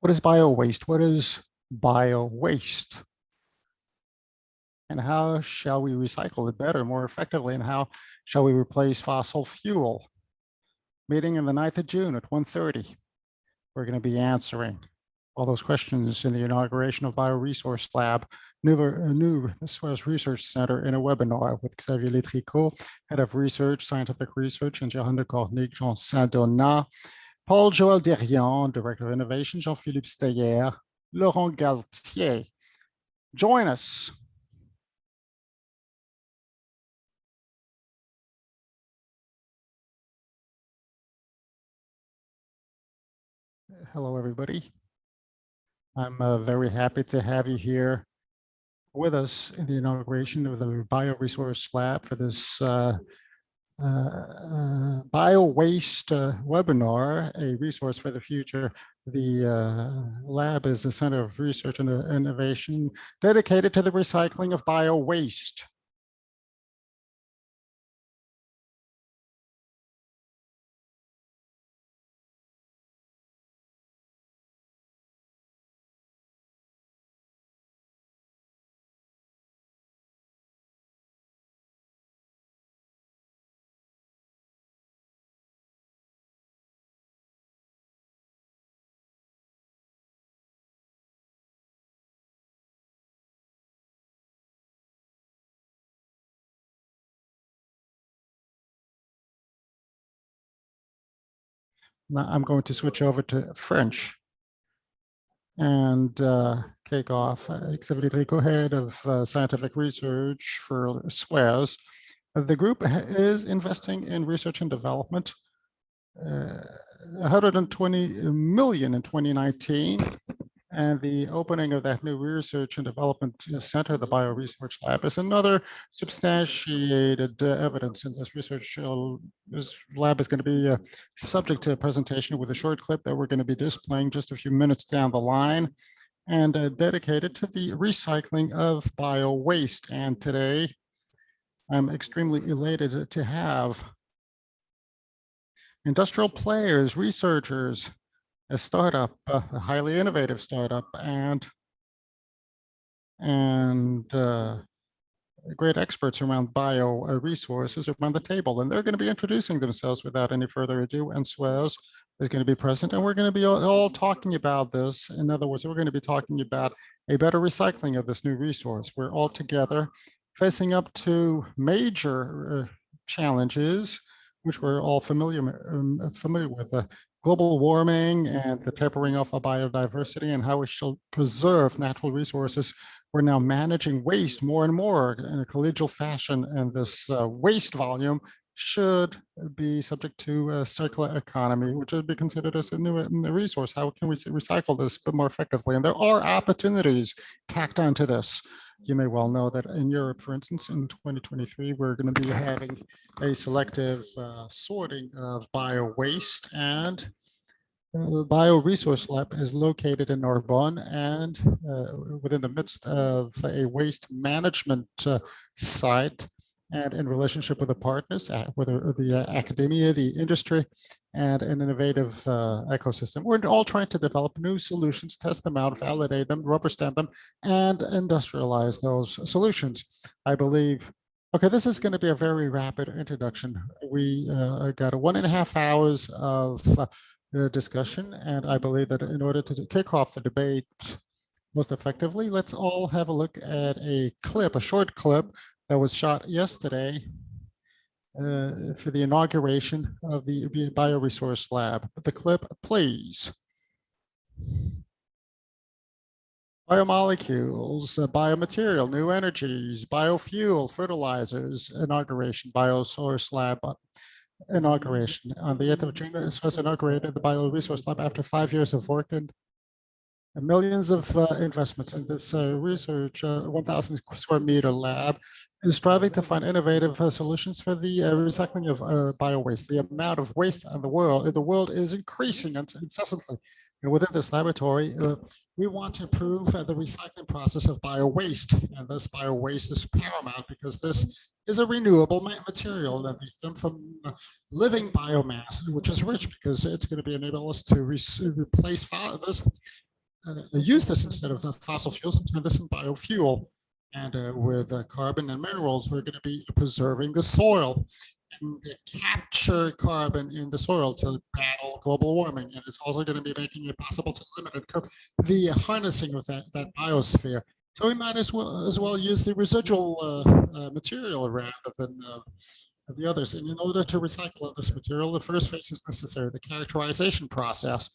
What is biowaste? What is biowaste? And how shall we recycle it better, more effectively? And how shall we replace fossil fuel? Meeting on the 9th of June at 1:30. We're going to be answering all those questions in the inauguration of Bioresource Lab, new Suez Research Center, in a webinar with Xavier Letricot, Head of Research, Scientific Research, and Johanne de Cornic, Jean Saint-Donat, Paul-Joël Derian, Director of Innovation, Jean-Philippe Steyer, Laurent Garcia. Join us. Hello, everybody. I'm very happy to have you here with us in the inauguration of the Bioresource Lab for this Biowaste webinar, a resource for the future. The lab is a center of research and innovation dedicated to the recycling of biowaste. Now I'm going to switch over to French and kick off. Xavier Letricot, Head of Scientific Research for Suez. The group is investing in research and development, 120 million in 2019. And the opening of that new research and development center, the Bioresearch Lab, is another substantiated evidence in this research. This lab is going to be subject to a presentation with a short clip that we're going to be displaying just a few minutes down the line, and dedicated to the recycling of bio-waste. And today, I'm extremely elated to have industrial players, researchers, a startup, a highly innovative startup, and great experts around bio resources around the table. And they're going to be introducing themselves without any further ado. And Suez is going to be present. And we're going to be all talking about this. In other words, we're going to be talking about a better recycling of this new resource. We're all together facing up to major challenges, which we're all familiar with. Global warming and the tapering off of biodiversity, and how we shall preserve natural resources. We're now managing waste more and more in a collegial fashion, and this waste volume should be subject to a circular economy, which would be considered as a new resource. How can we recycle this but more effectively? And there are opportunities tacked onto this. You may well know that in Europe, for instance, in 2023, we're going to be having a selective sorting of bio-waste, and the Bioresource Lab is located in Narbonne, and within the midst of a waste management site, and in relationship with the partners, whether the academia, the industry, and an innovative ecosystem. We're all trying to develop new solutions, test them out, validate them, rubber stamp them, and industrialize those solutions. I believe, okay, this is going to be a very rapid introduction. We got 1.5 hours of discussion, and I believe that in order to kick off the debate most effectively, let's all have a look at a clip, a short clip that was shot yesterday for the inauguration of the Bioresource Lab. The clip, please. Biomolecules, biomaterial, new energies, biofuel, fertilizers, inauguration, Bioresource Lab inauguration. On the 8th of June, this was inaugurated, the Bioresource Lab, after 5 years of work and millions of investments in this research. 1,000 square meter lab is striving to find innovative solutions for the recycling of bio-waste. The amount of waste in the world is increasing incessantly. And within this laboratory, we want to improve the recycling process of bio-waste. And this bio-waste is paramount because this is a renewable material that we stem from living biomass, which is rich because it's going to be enable us to replace this use this instead of fossil fuels and turn this in biofuel. And with carbon and minerals, we're going to be preserving the soil and capture carbon in the soil to battle global warming. And it's also going to be making it possible to limit the harnessing of that biosphere. So we might as well use the residual material rather than the others. And in order to recycle this material, the first phase is necessary, the characterization process.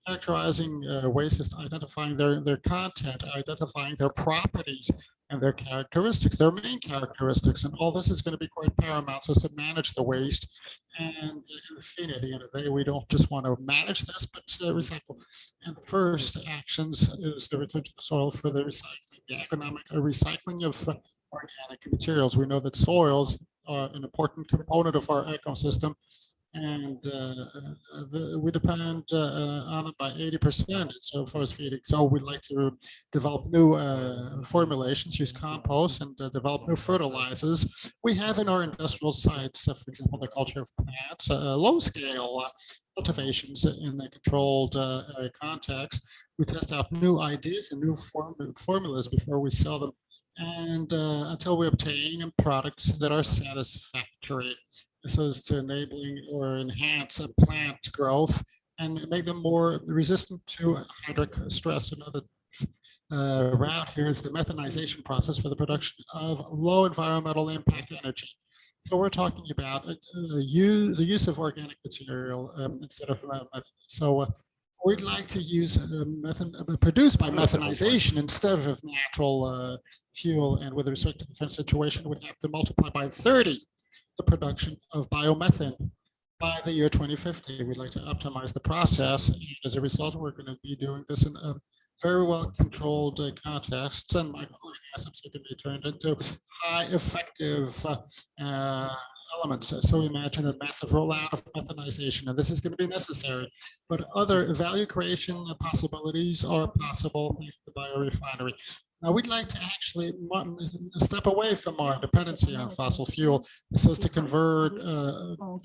Characterizing waste is identifying their content, identifying their properties and their characteristics, their main characteristics. And all this is going to be quite paramount so as to manage the waste. And at the end of the day, we don't just want to manage this, but recycle. And the first actions is the return to the soil for the recycling, the economic recycling of organic materials. We know that soils are an important component of our ecosystem, and we depend on it by 80% so far as feeding. So we'd like to develop new formulations, use compost, and develop new fertilizers. We have in our industrial sites, for example, the culture of plants, low-scale cultivations in a controlled context. We test out new ideas and new formulas before we sell them, and until we obtain products that are satisfactory, so as to enabling or enhance a plant growth and make them more resistant to hydric stress. Another route here is the methanization process for the production of low environmental impact energy. So we're talking about the use of organic material instead of methane. So we'd like to use produced by methanization instead of natural fuel. And with respect to the current situation, we'd have to multiply by 30 the production of biomethane by the year 2050. We'd like to optimize the process. And as a result, we're going to be doing this in a very well controlled contexts, and microorganisms are going to be turned into high effective elements. So imagine a massive rollout of methanization, and this is going to be necessary. But other value creation possibilities are possible thanks to the biorefinery. Now, we'd like to actually step away from our dependency on fossil fuel so as to convert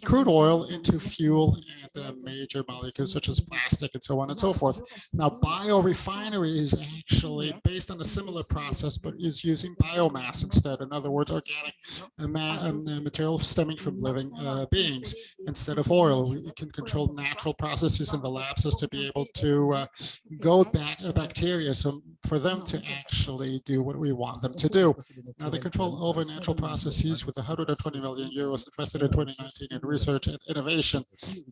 crude oil into fuel and major molecules such as plastic and so on and so forth. Now, biorefinery is actually based on a similar process, but is using biomass instead. In other words, organic material stemming from living beings instead of oil. We can control natural processes in the lab so as to be able to goad back bacteria, so for them to actually do what we want them to do. Now, the control over natural processes with 120 million euros invested in 2019 in research and innovation.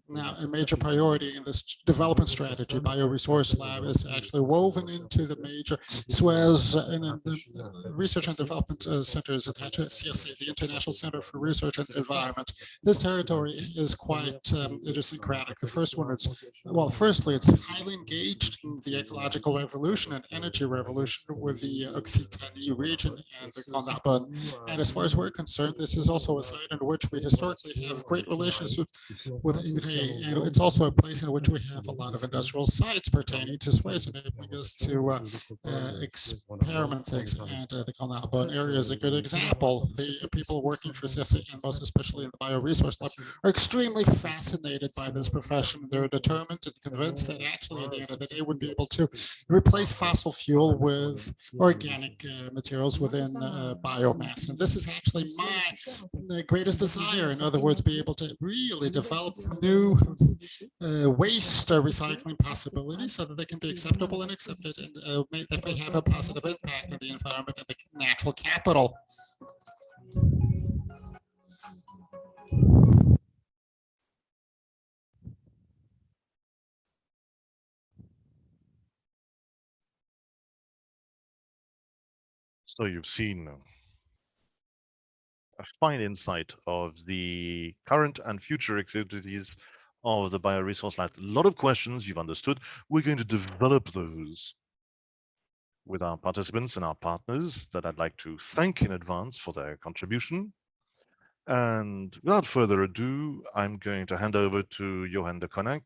Now, a major priority in this development strategy, Bioresource Lab, is actually woven into the major Suez and the Research and Development Centers attached to CSA, the International Center for Research and Environment. This territory is quite idiosyncratic. The first one is, well, firstly, it's highly engaged in the ecological revolution and energy revolution with the Occitanie region and the Condabon. And as far as we're concerned, this is also a site in which we historically have great relations with Ingray, and it's also a place in which we have a lot of industrial sites pertaining to Suez, enabling us to experiment things. And the Condabon area is a good example. The people working for CSA, and most especially in the Bioresource Lab, are extremely fascinated by this profession. They're determined and convinced that actually at the end of the day would be able to replace fossil fuel with organic materials within biomass. And this is actually my greatest desire. In other words, be able to really develop new waste recycling possibilities so that they can be acceptable and accepted, and that they have a positive impact on the environment and the natural capital. So you've seen a fine insight of the current and future activities of the Bioresource Lab. A lot of questions you've understood. We're going to develop those with our participants and our partners that I'd like to thank in advance for their contribution. And without further ado, I'm going to hand over to Johan de Koninck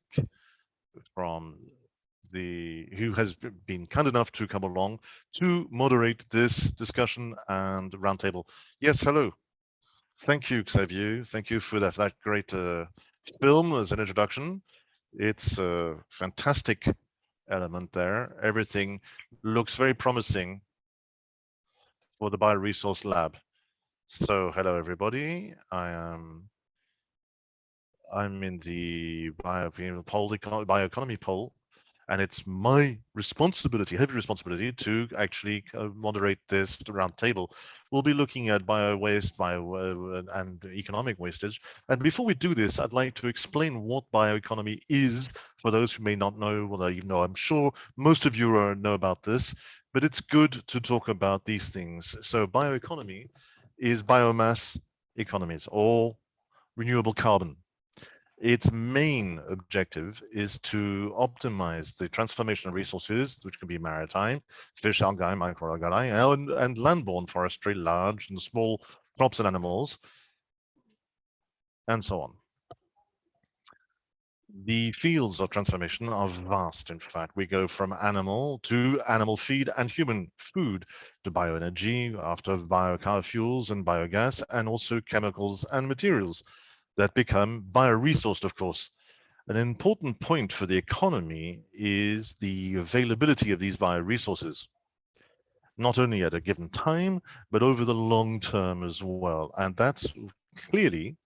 who has been kind enough to come along to moderate this discussion and roundtable. Yes, hello. Thank you, Xavier. Thank you for that great film as an introduction. It's fantastic element there. Everything looks very promising for the Bioresource Lab. So hello, everybody. I'm in the bioeconomy poll, and it's my responsibility, heavy responsibility, to actually moderate this roundtable. We'll be looking at bio-waste, and economic wastage. And before we do this, I'd like to explain what bioeconomy is for those who may not know. Well, you know, I'm sure most of you know about this, but it's good to talk about these things. So bioeconomy is biomass economies, or renewable carbon. Its main objective is to optimize the transformation of resources, which can be maritime, fish, algae, microalgae, and landborne forestry, large and small crops and animals, and so on. The fields of transformation are vast. In fact, we go from animal to animal feed and human food to bioenergy, after biofuels and biogas, and also chemicals and materials that become bioresourced, of course. An important point for the economy is the availability of these bioresources, not only at a given time, but over the long term as well. And that's clearly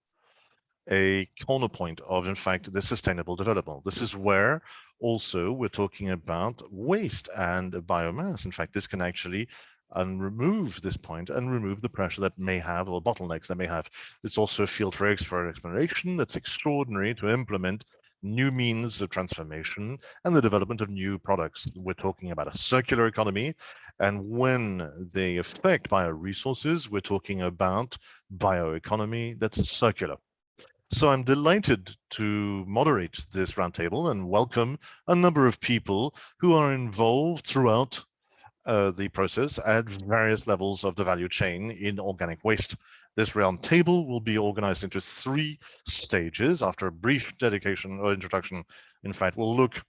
a cornerpoint of, in fact, the sustainable development. This is where also we're talking about waste and biomass. In fact, this can actually remove this point and remove the pressure that may have, or bottlenecks that may have. It's also a field for exploration that's extraordinary to implement new means of transformation and the development of new products. We're talking about a circular economy, and when they affect bioresources, we're talking about bioeconomy that's circular. So I'm delighted to moderate this roundtable and welcome a number of people who are involved throughout the process at various levels of the value chain in organic waste. This roundtable will be organized into 3 stages. After a brief dedication or introduction, in fact, we'll look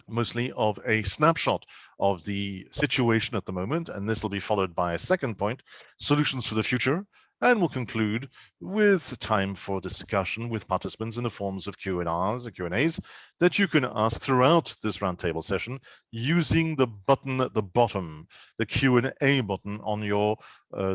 mostly of a snapshot of the situation at the moment, and this will be followed by a second point, solutions for the future, and we'll conclude with time for discussion with participants in the forms of Q&As that you can ask throughout this roundtable session using the button at the bottom, the Q&A button on your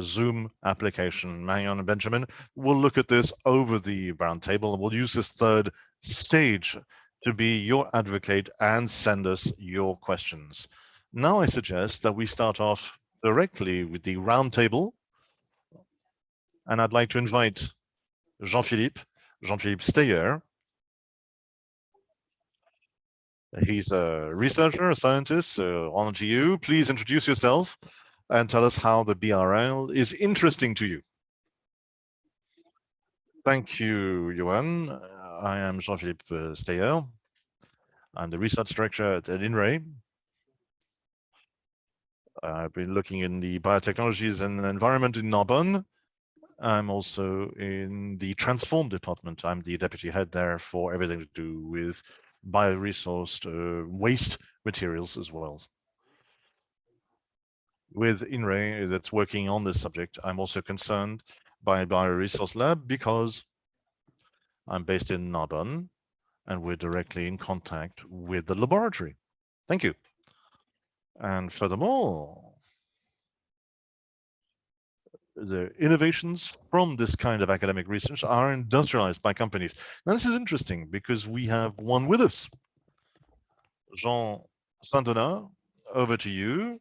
Zoom application. Marion and Benjamin will look at this over the roundtable, and we'll use this third stage to be your advocate and send us your questions. Now I suggest that we start off directly with the roundtable, and I'd like to invite Jean-Philippe Steyer. He's a researcher, a scientist, on to you. Please introduce yourself and tell us how the BRL is interesting to you. Thank you, Johan. I am Jean-Philippe Steyer. I'm the research director at INRAE. I've been looking in the biotechnologies and environment in Narbonne. I'm also in the Transform department. I'm the deputy head there for everything to do with bioresourced waste materials as well. With INRAE that's working on this subject, I'm also concerned by Bioresource Lab because I'm based in Narbonne and we're directly in contact with the laboratory. Thank you. And furthermore, the innovations from this kind of academic research are industrialized by companies. Now, this is interesting because we have one with us. Jean Saint-Donat, over to you.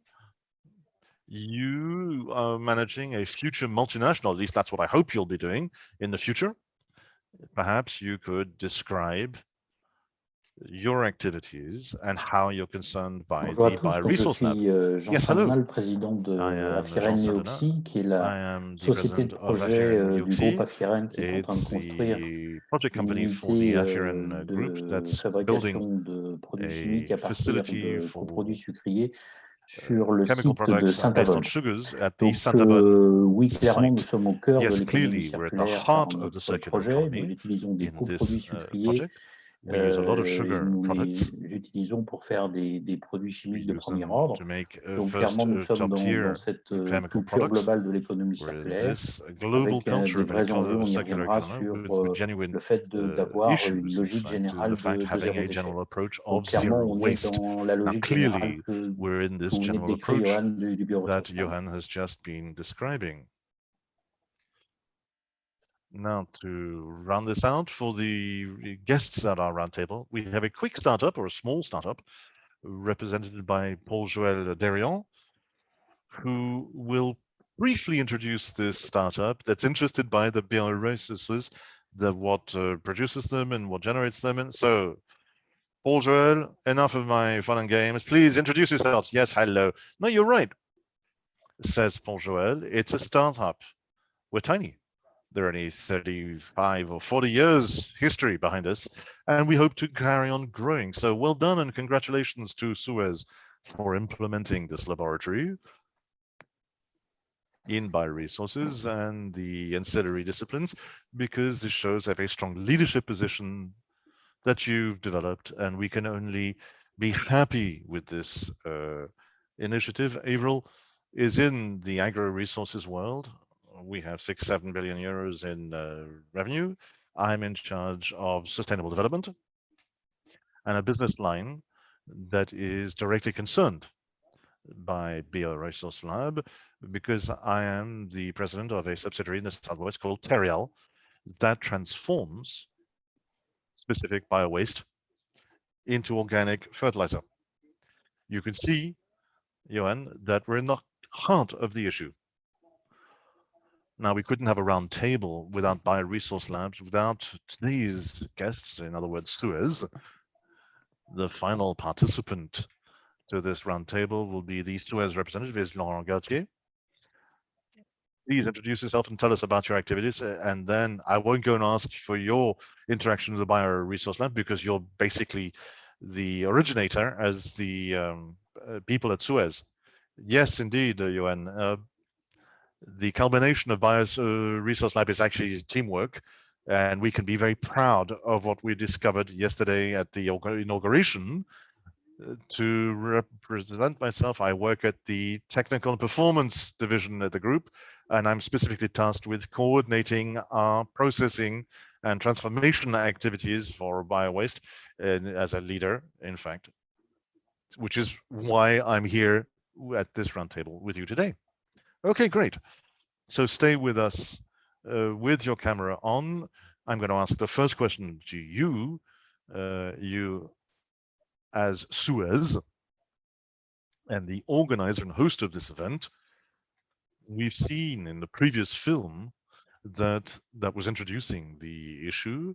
You are managing a future multinational, at least that's what I hope you'll be doing in the future. Perhaps you could describe your activities and how you're concerned by Bonjour à the tous, donc je Bioresource Lab. suis Jean Yes, hello. Saint-Donat, le président de Affirent qui est la société de projet du groupe Affirent qui est en train de construire une unité de fabrication de produits chimiques à partir de coproduits sucriers sur le site de Saint-Avold. Donc oui, clairement, nous sommes au cœur de l'économie circulaire par notre projet. Nous utilisons des coproduits sucriers We use a lot of et sugar nous products. les utilisons pour faire des produits We chimiques de use premier them ordre. to make Donc first clairement, nous sommes top dans tier cette chemical culture products. globale de l'économie We're in circulaire, this global avec culture des of vrais enjeux. On y circular reviendra economy sur with genuine le fait d'avoir une issues, in logique fact, générale the fact de having zéro a déchet. general approach Donc of clairement, zero on est waste. dans la Now, logique générale clearly, que we're in this vous venez de general décrire, approach Johan, du that biorecyclage. Johan has just been describing. Now, to round this out for the guests at our roundtable, we have a quick startup or a small startup represented by Paul-Joël Derion, who will briefly introduce this startup that's interested by the biorefineries, what produces them and what generates them. And so, Paul-Joël, enough of my fun and games. Please introduce yourselves. Yes, hello. No, you're right, says Paul-Joël. It's a startup. We're tiny. There are only 35 or 40 years history behind us, and we hope to carry on growing. So well done and congratulations to Suez for implementing this laboratory in bioresources and the ancillary disciplines, because this shows a very strong leadership position that you've developed, and we can only be happy with this initiative. Avril is in the agro-resources world. We have 6-7 billion euros in revenue. I'm in charge of sustainable development and a business line that is directly concerned by Bioresource Lab, because I am the president of a subsidiary in the Southwest called Teriel that transforms specific biowaste into organic fertilizer. You can see, Johan, that we're in the heart of the issue. Now, we couldn't have a round table without Bioresource Labs, without today's guests, in other words, Suez. The final participant to this round table will be the Suez representative, is Laurent Garcia. Please introduce yourself and tell us about your activities, and then I won't go and ask for your interaction with the Bioresource Lab, because you're basically the originator as the people at Suez. Yes, indeed, Johan. The culmination of Bioresource Lab is actually teamwork, and we can be very proud of what we discovered yesterday at the inauguration. To represent myself, I work at the technical and performance division at the group, and I'm specifically tasked with coordinating our processing and transformation activities for biowaste as a leader, in fact, which is why I'm here at this roundtable with you today. Okay, great. So stay with us with your camera on. I'm going to ask the first question to you, you as Suez and the organizer and host of this event. We've seen in the previous film that was introducing the issue.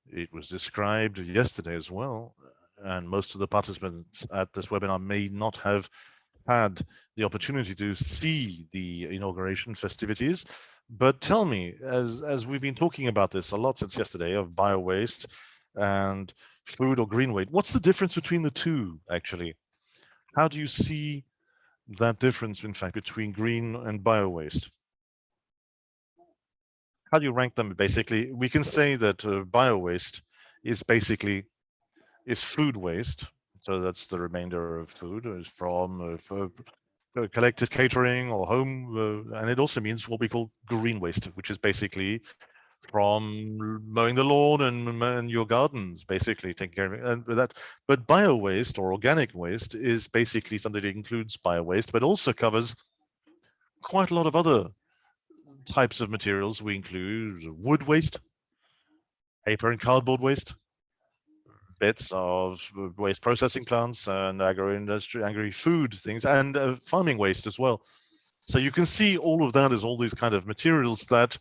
It was described yesterday as well, and most of the participants at this webinar may not have had the opportunity to see the inauguration festivities. But tell me, as we've been talking about this a lot since yesterday, of biowaste and food or green waste, what's the difference between the two, actually? How do you see that difference, in fact, between green and biowaste? How do you rank them? Basically, we can say that biowaste is basically food waste. So that's the remainder of food is from collective catering or home, and it also means what we call green waste, which is basically from mowing the lawn and your gardens, basically taking care of it. And that, but bio waste or organic waste is basically something that includes bio waste, but also covers quite a lot of other types of materials. We include wood waste, paper and cardboard waste, bits of waste processing plants and agro-industry, agri-food things, and farming waste as well. So you can see all of that as all these kind of materials that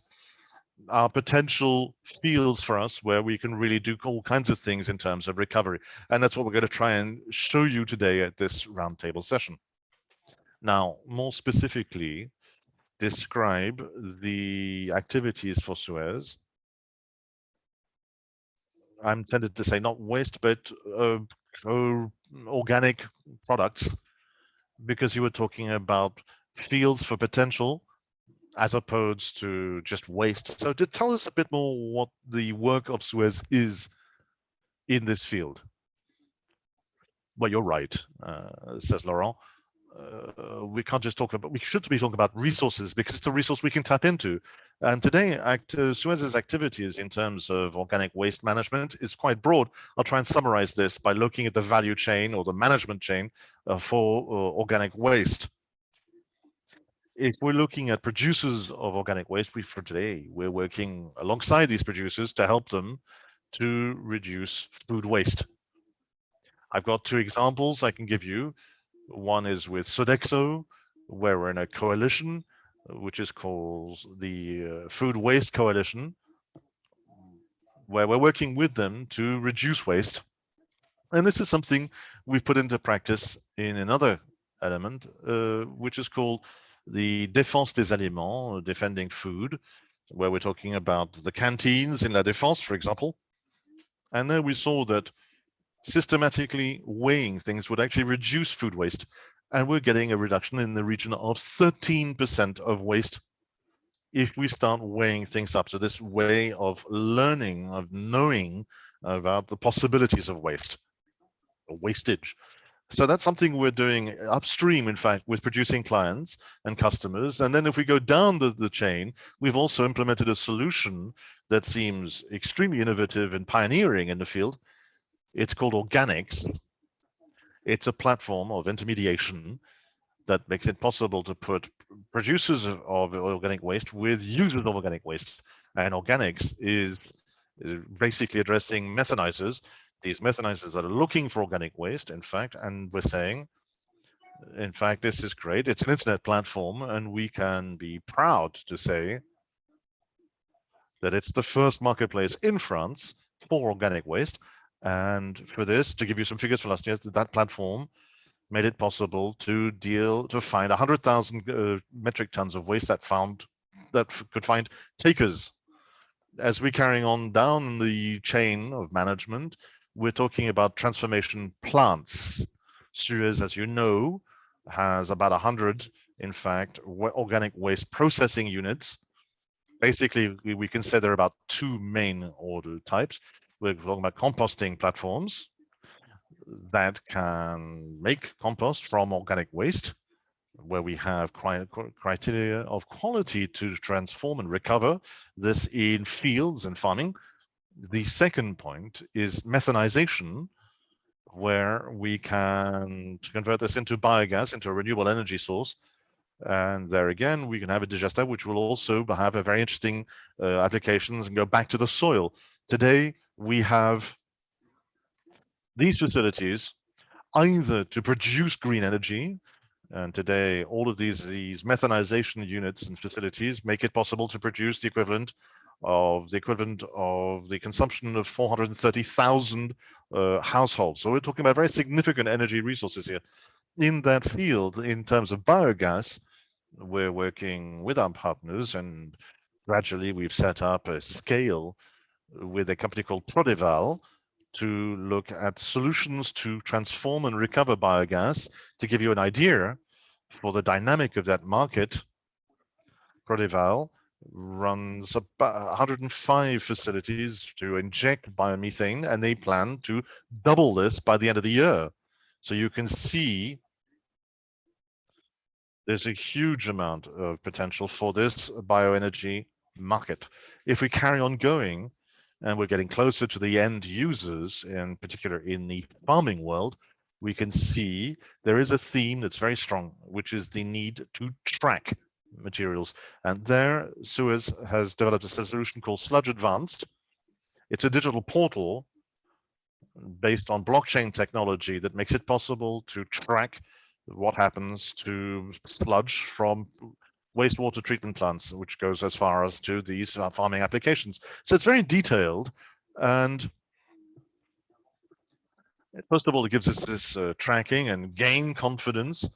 are potential fields for us where we can really do all kinds of things in terms of recovery. And that's what we're going to try and show you today at this roundtable session. Now, more specifically, describe the activities for Suez. I'm tempted to say not waste, but organic products, because you were talking about fields for potential as opposed to just waste. So to tell us a bit more what the work of Suez is in this field? Well, you're right, says Laurent. We can't just talk about, we should be talking about resources because it's a resource we can tap into. And today, Suez's activities in terms of organic waste management is quite broad. I'll try and summarize this by looking at the value chain or the management chain for organic waste. If we're looking at producers of organic waste, for today, we're working alongside these producers to help them to reduce food waste. I've got two examples I can give you. One is with Sodexo, where we're in a coalition, which is called the Food Waste Coalition, where we're working with them to reduce waste. And this is something we've put into practice in another element, which is called the Défense des Aliments, defending food, where we're talking about the canteens in La Défense, for example. And there we saw that systematically weighing things would actually reduce food waste. And we're getting a reduction in the region of 13% of waste if we start weighing things up. So this way of learning, of knowing about the possibilities of waste, or wastage. So that's something we're doing upstream, in fact, with producing clients and customers. And then if we go down the chain, we've also implemented a solution that seems extremely innovative and pioneering in the field. It's called Organics. It's a platform of intermediation that makes it possible to put producers of organic waste with users of organic waste. And Organics is basically addressing methanizers. These methanizers are looking for organic waste, in fact, and we're saying, in fact, this is great. It's an internet platform, and we can be proud to say that it's the first marketplace in France for organic waste. And for this, to give you some figures for last year, that platform made it possible to find 100,000 metric tons of waste that could find takers. As we're carrying on down the chain of management, we're talking about transformation plants. Suez, as you know, has about 100, in fact, organic waste processing units. Basically, we can say there are about two main order types. We're talking about composting platforms that can make compost from organic waste, where we have criteria of quality to transform and recover this in fields and farming. The second point is methanization, where we can convert this into biogas, into a renewable energy source. And there again, we can have a digester, which will also have a very interesting applications and go back to the soil. Today, we have these facilities either to produce green energy, and today all of these methanization units and facilities make it possible to produce the equivalent of the consumption of 430,000 households. So we're talking about very significant energy resources here. In that field, in terms of biogas, we're working with our partners, and gradually we've set up a scale with a company called Prodeval to look at solutions to transform and recover biogas. To give you an idea for the dynamic of that market, Prodeval runs about 105 facilities to inject biomethane, and they plan to double this by the end of the year. So you can see there's a huge amount of potential for this bioenergy market. If we carry on going, and we're getting closer to the end users, in particular in the farming world, we can see there is a theme that's very strong, which is the need to track materials. And there, Suez has developed a solution called Sludge Advanced. It's a digital portal based on blockchain technology that makes it possible to track what happens to sludge from wastewater treatment plants, which goes as far as to these farming applications. So it's very detailed, and first of all, it gives us this tracking and gain confidence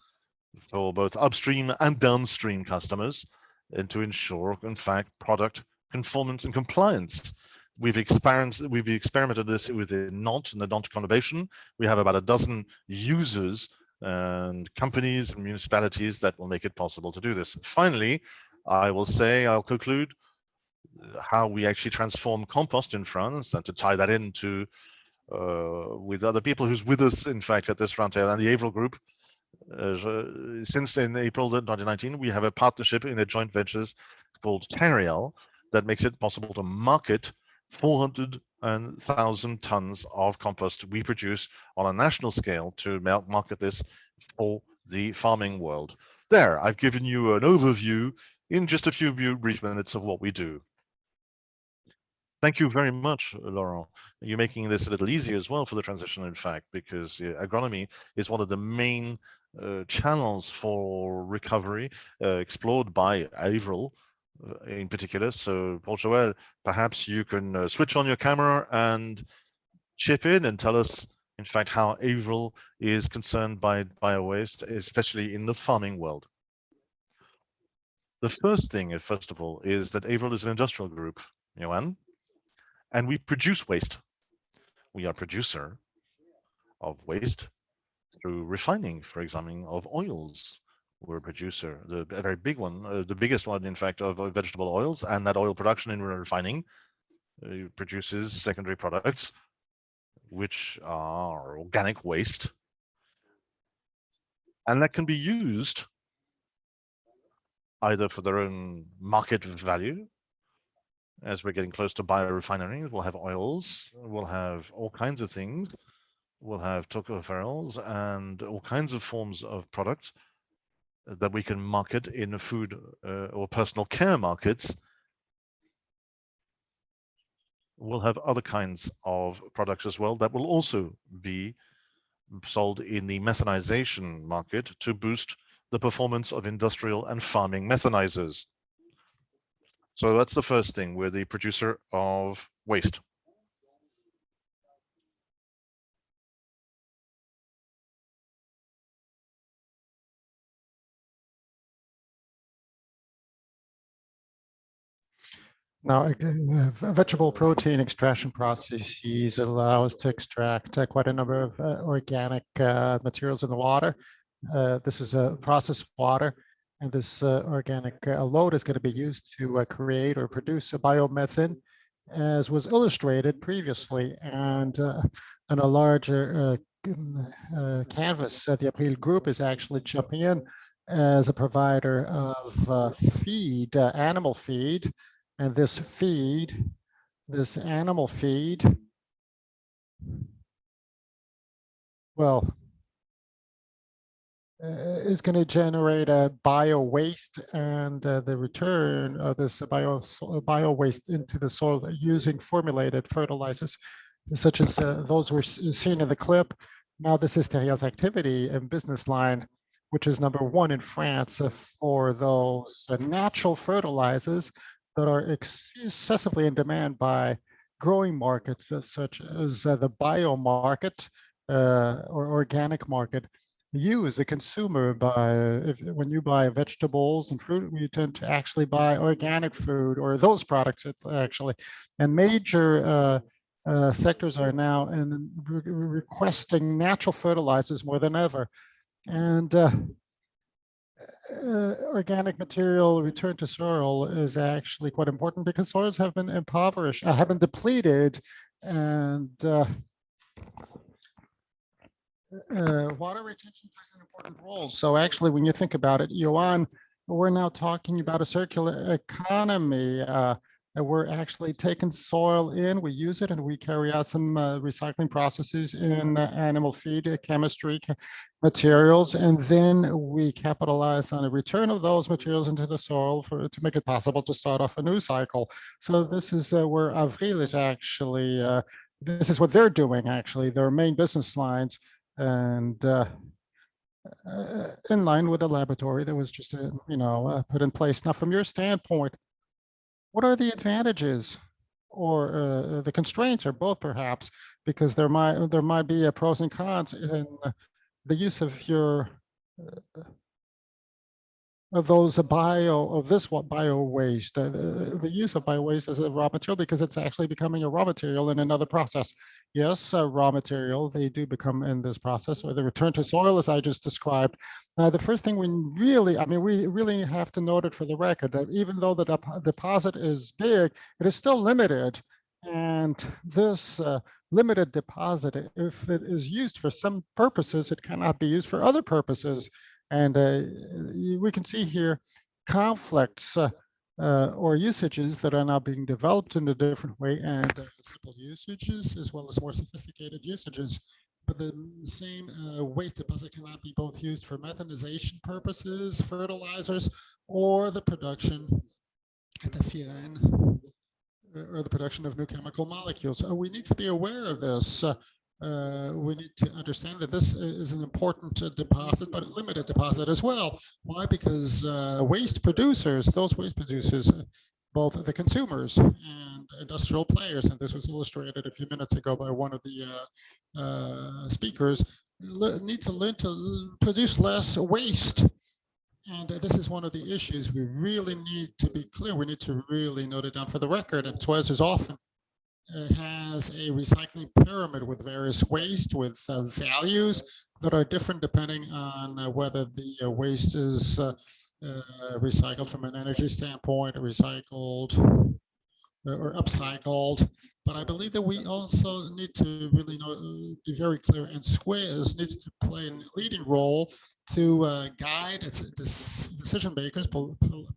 for both upstream and downstream customers, and to ensure, in fact, product conformance and compliance. We've experimented this with the Nantes and the Nantes conurbation. We have about a dozen users and companies and municipalities that will make it possible to do this. Finally, I'll conclude how we actually transform compost in France, and to tie that into with other people who's with us, in fact, at this roundtable and the Avral group. Since in April 2019, we have a partnership in a joint ventures called Teriel that makes it possible to market 400,000 tons of compost we produce on a national scale to market this for the farming world. There, I've given you an overview in just a few brief minutes of what we do. Thank you very much, Laurent. You're making this a little easier as well for the transition, in fact, because agronomy is one of the main channels for recovery explored by Avral in particular. So, Paul Joel, perhaps you can switch on your camera and chip in and tell us, in fact, how Avral is concerned by biowaste, especially in the farming world. The first thing, first of all, is that Avral is an industrial group, Johan, and we produce waste. We are a producer of waste through refining, for example, of oils. We're a producer, a very big one, the biggest one, in fact, of vegetable oils, and that oil production in refining produces secondary products, which are organic waste, and that can be used either for their own market value. As we're getting close to biorefineries, we'll have oils, we'll have all kinds of things. We'll have tocopherols and all kinds of forms of products that we can market in the food or personal care markets. We'll have other kinds of products as well that will also be sold in the methanization market to boost the performance of industrial and farming methanizers. So that's the first thing. We're the producer of waste. Now, vegetable protein extraction processes allow us to extract quite a number of organic materials in the water. This is processed water, and this organic load is going to be used to create or produce a biomethane, as was illustrated previously. And on a larger canvas, the April group is actually jumping in as a provider of feed, animal feed. And this animal feed, well, is going to generate a bio waste, and the return of this bio waste into the soil using formulated fertilizers, such as those we're seeing in the clip. Now, this is Teriel's activity and business line, which is #1 in France for those natural fertilizers that are excessively in demand by growing markets such as the bio market or organic market. You as a consumer, when you buy vegetables and fruit, you tend to actually buy organic food or those products actually. And major sectors are now requesting natural fertilizers more than ever. And organic material return to soil is actually quite important because soils have been impoverished, have been depleted, and water retention plays an important role. So actually, when you think about it, Johan, we're now talking about a circular economy. We're actually taking soil in, we use it, and we carry out some recycling processes in animal feed, chemistry, materials, and then we capitalize on the return of those materials into the soil to make it possible to start off a new cycle. So this is where Avril is actually, this is what they're doing, actually, their main business lines, and in line with the laboratory that was just, put in place. Now, from your standpoint, what are the advantages or the constraints, or both perhaps, because there might be pros and cons in the use of bio waste, the use of bio waste as a raw material, because it's actually becoming a raw material in another process. Yes, raw material, they do become in this process, or the return to soil, as I just described. The first thing we really have to note it for the record that even though the deposit is big, it is still limited. And this limited deposit. If it is used for some purposes, it cannot be used for other purposes. And we can see here conflicts or usages that are now being developed in a different way, and simple usages as well as more sophisticated usages. But the same waste deposit cannot be both used for methanization purposes, fertilizers, or the production at the Fdn, or the production of new chemical molecules. So we need to be aware of this. We need to understand that this is an important deposit, but a limited deposit as well. Why? Because waste producers, those waste producers, both the consumers and industrial players, and this was illustrated a few minutes ago by one of the speakers, need to learn to produce less waste. And this is one of the issues we really need to be clear. We need to really note it down for the record. And Suez is often has a recycling pyramid with various waste, with values that are different depending on whether the waste is recycled from an energy standpoint, recycled or upcycled. But I believe that we also need to really be very clear, and Suez needs to play a leading role to guide its decision makers,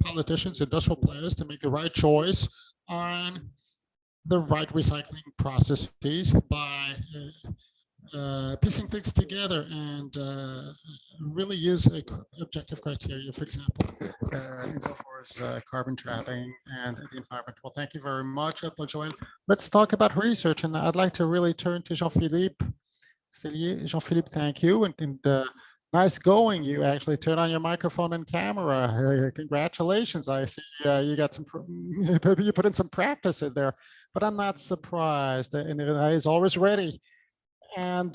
politicians, industrial players, to make the right choice on the right recycling processes by piecing things together and really use objective criteria, for example, insofar as carbon trapping and the environment. Well, thank you very much, Joanne. Let's talk about research, and I'd like to really turn to Jean-Philippe. Jean-Philippe, thank you, and nice going. You actually turned on your microphone and camera. Congratulations. I see you got some, you put in some practice in there, but I'm not surprised. And it is always ready. And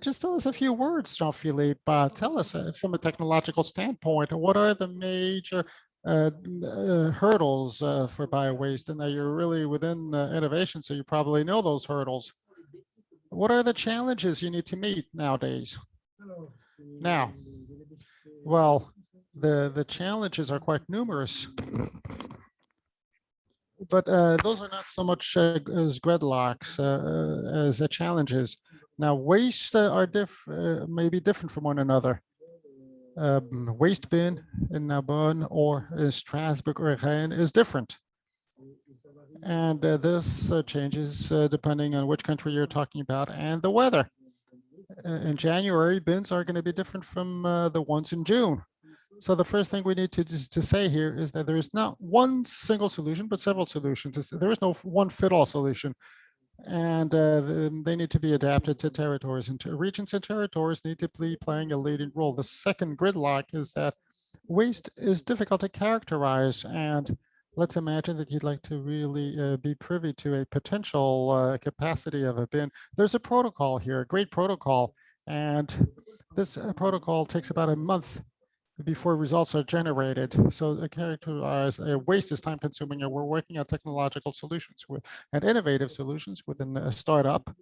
just tell us a few words, Jean-Philippe. Tell us from a technological standpoint, what are the major hurdles for biowaste? And that you're really within innovation, so you probably know those hurdles. What are the challenges you need to meet nowadays? Now, well, the challenges are quite numerous, but those are not so much as gridlocks as challenges. Now, waste are maybe different from one another. Waste bin in Narbonne or in Strasbourg or Rennes is different. And this changes depending on which country you're talking about and the weather. In January, bins are going to be different from the ones in June. So the first thing we need to say here is that there is not one single solution, but several solutions. There is no one-fit-all solution. And they need to be adapted to territories, and regions and territories need to be playing a leading role. The second gridlock is that waste is difficult to characterize, and let's imagine that you'd like to really be privy to a potential capacity of a bin. There's a protocol here, a great protocol, and this protocol takes about a month before results are generated. So to characterize waste is time consuming, and we're working on technological solutions and innovative solutions within a startup.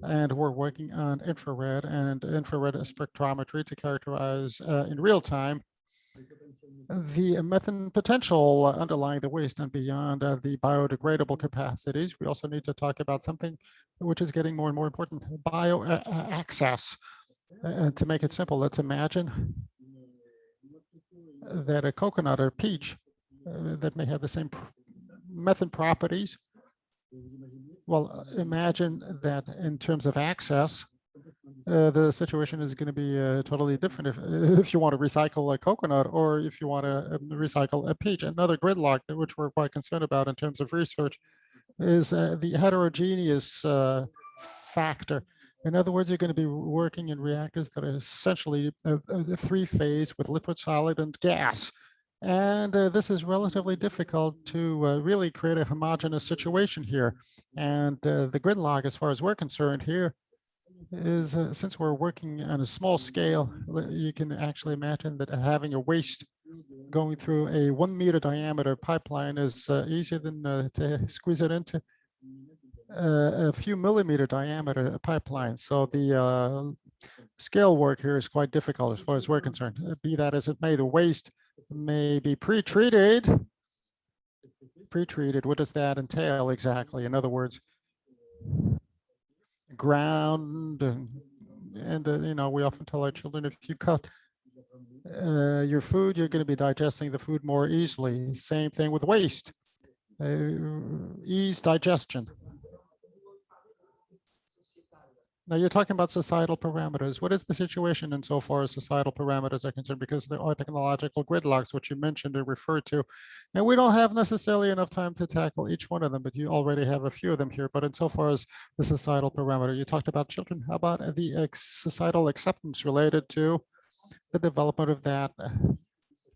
And we're working on infrared and infrared spectrometry to characterize in real time the methane potential underlying the waste and beyond the biodegradable capacities. We also need to talk about something which is getting more and more important, access. To make it simple, let's imagine that a coconut or peach that may have the same methane properties. Well, imagine that in terms of access, the situation is going to be totally different if you want to recycle a coconut or if you want to recycle a peach. Another gridlock which we're quite concerned about in terms of research is the heterogeneous factor. In other words, you're going to be working in reactors that are essentially three-phase with liquid, solid, and gas. And this is relatively difficult to really create a homogeneous situation here. And the gridlock, as far as we're concerned here, is since we're working on a small scale, you can actually imagine that having a waste going through a 1 meter diameter pipeline is easier than to squeeze it into a few millimeter diameter pipeline. So the scale work here is quite difficult as far as we're concerned. Be that as it may, the waste may be pre-treated. Pre-treated, what does that entail exactly? In other words, ground, and we often tell our children, if you cut your food, you're going to be digesting the food more easily. Same thing with waste. Ease digestion. Now you're talking about societal parameters. What is the situation insofar as societal parameters are concerned? Because there are technological gridlocks, which you mentioned and referred to, and we don't have necessarily enough time to tackle each one of them, but you already have a few of them here. But insofar as the societal parameter, you talked about children. How about the societal acceptance related to the development of that,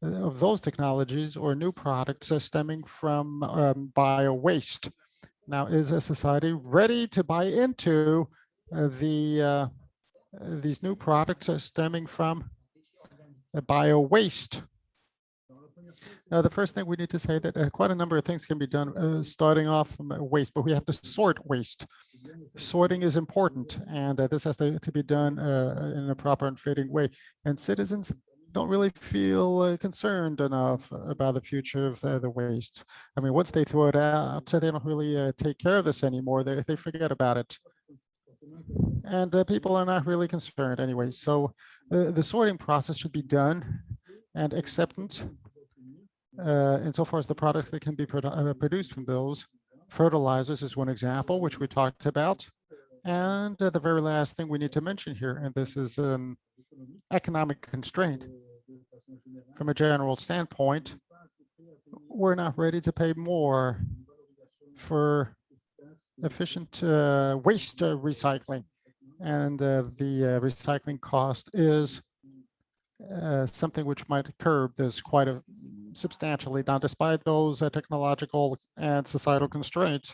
of those technologies or new products stemming from bio-waste? Now, is a society ready to buy into these new products are stemming from bio-waste? Now, the first thing we need to say that quite a number of things can be done, starting off from waste, but we have to sort waste. Sorting is important, and this has to be done in a proper and fitting way. And citizens don't really feel concerned enough about the future of the waste. I mean, once they throw it out, they don't really take care of this anymore. They forget about it. And people are not really concerned anyway. So the sorting process should be done, and acceptance insofar as the products that can be produced from those. Fertilizers is one example, which we talked about. And the very last thing we need to mention here, and this is economic constraint. From a general standpoint, we're not ready to pay more for efficient waste recycling. And the recycling cost is something which might curb this quite substantially. Now, despite those technological and societal constraints,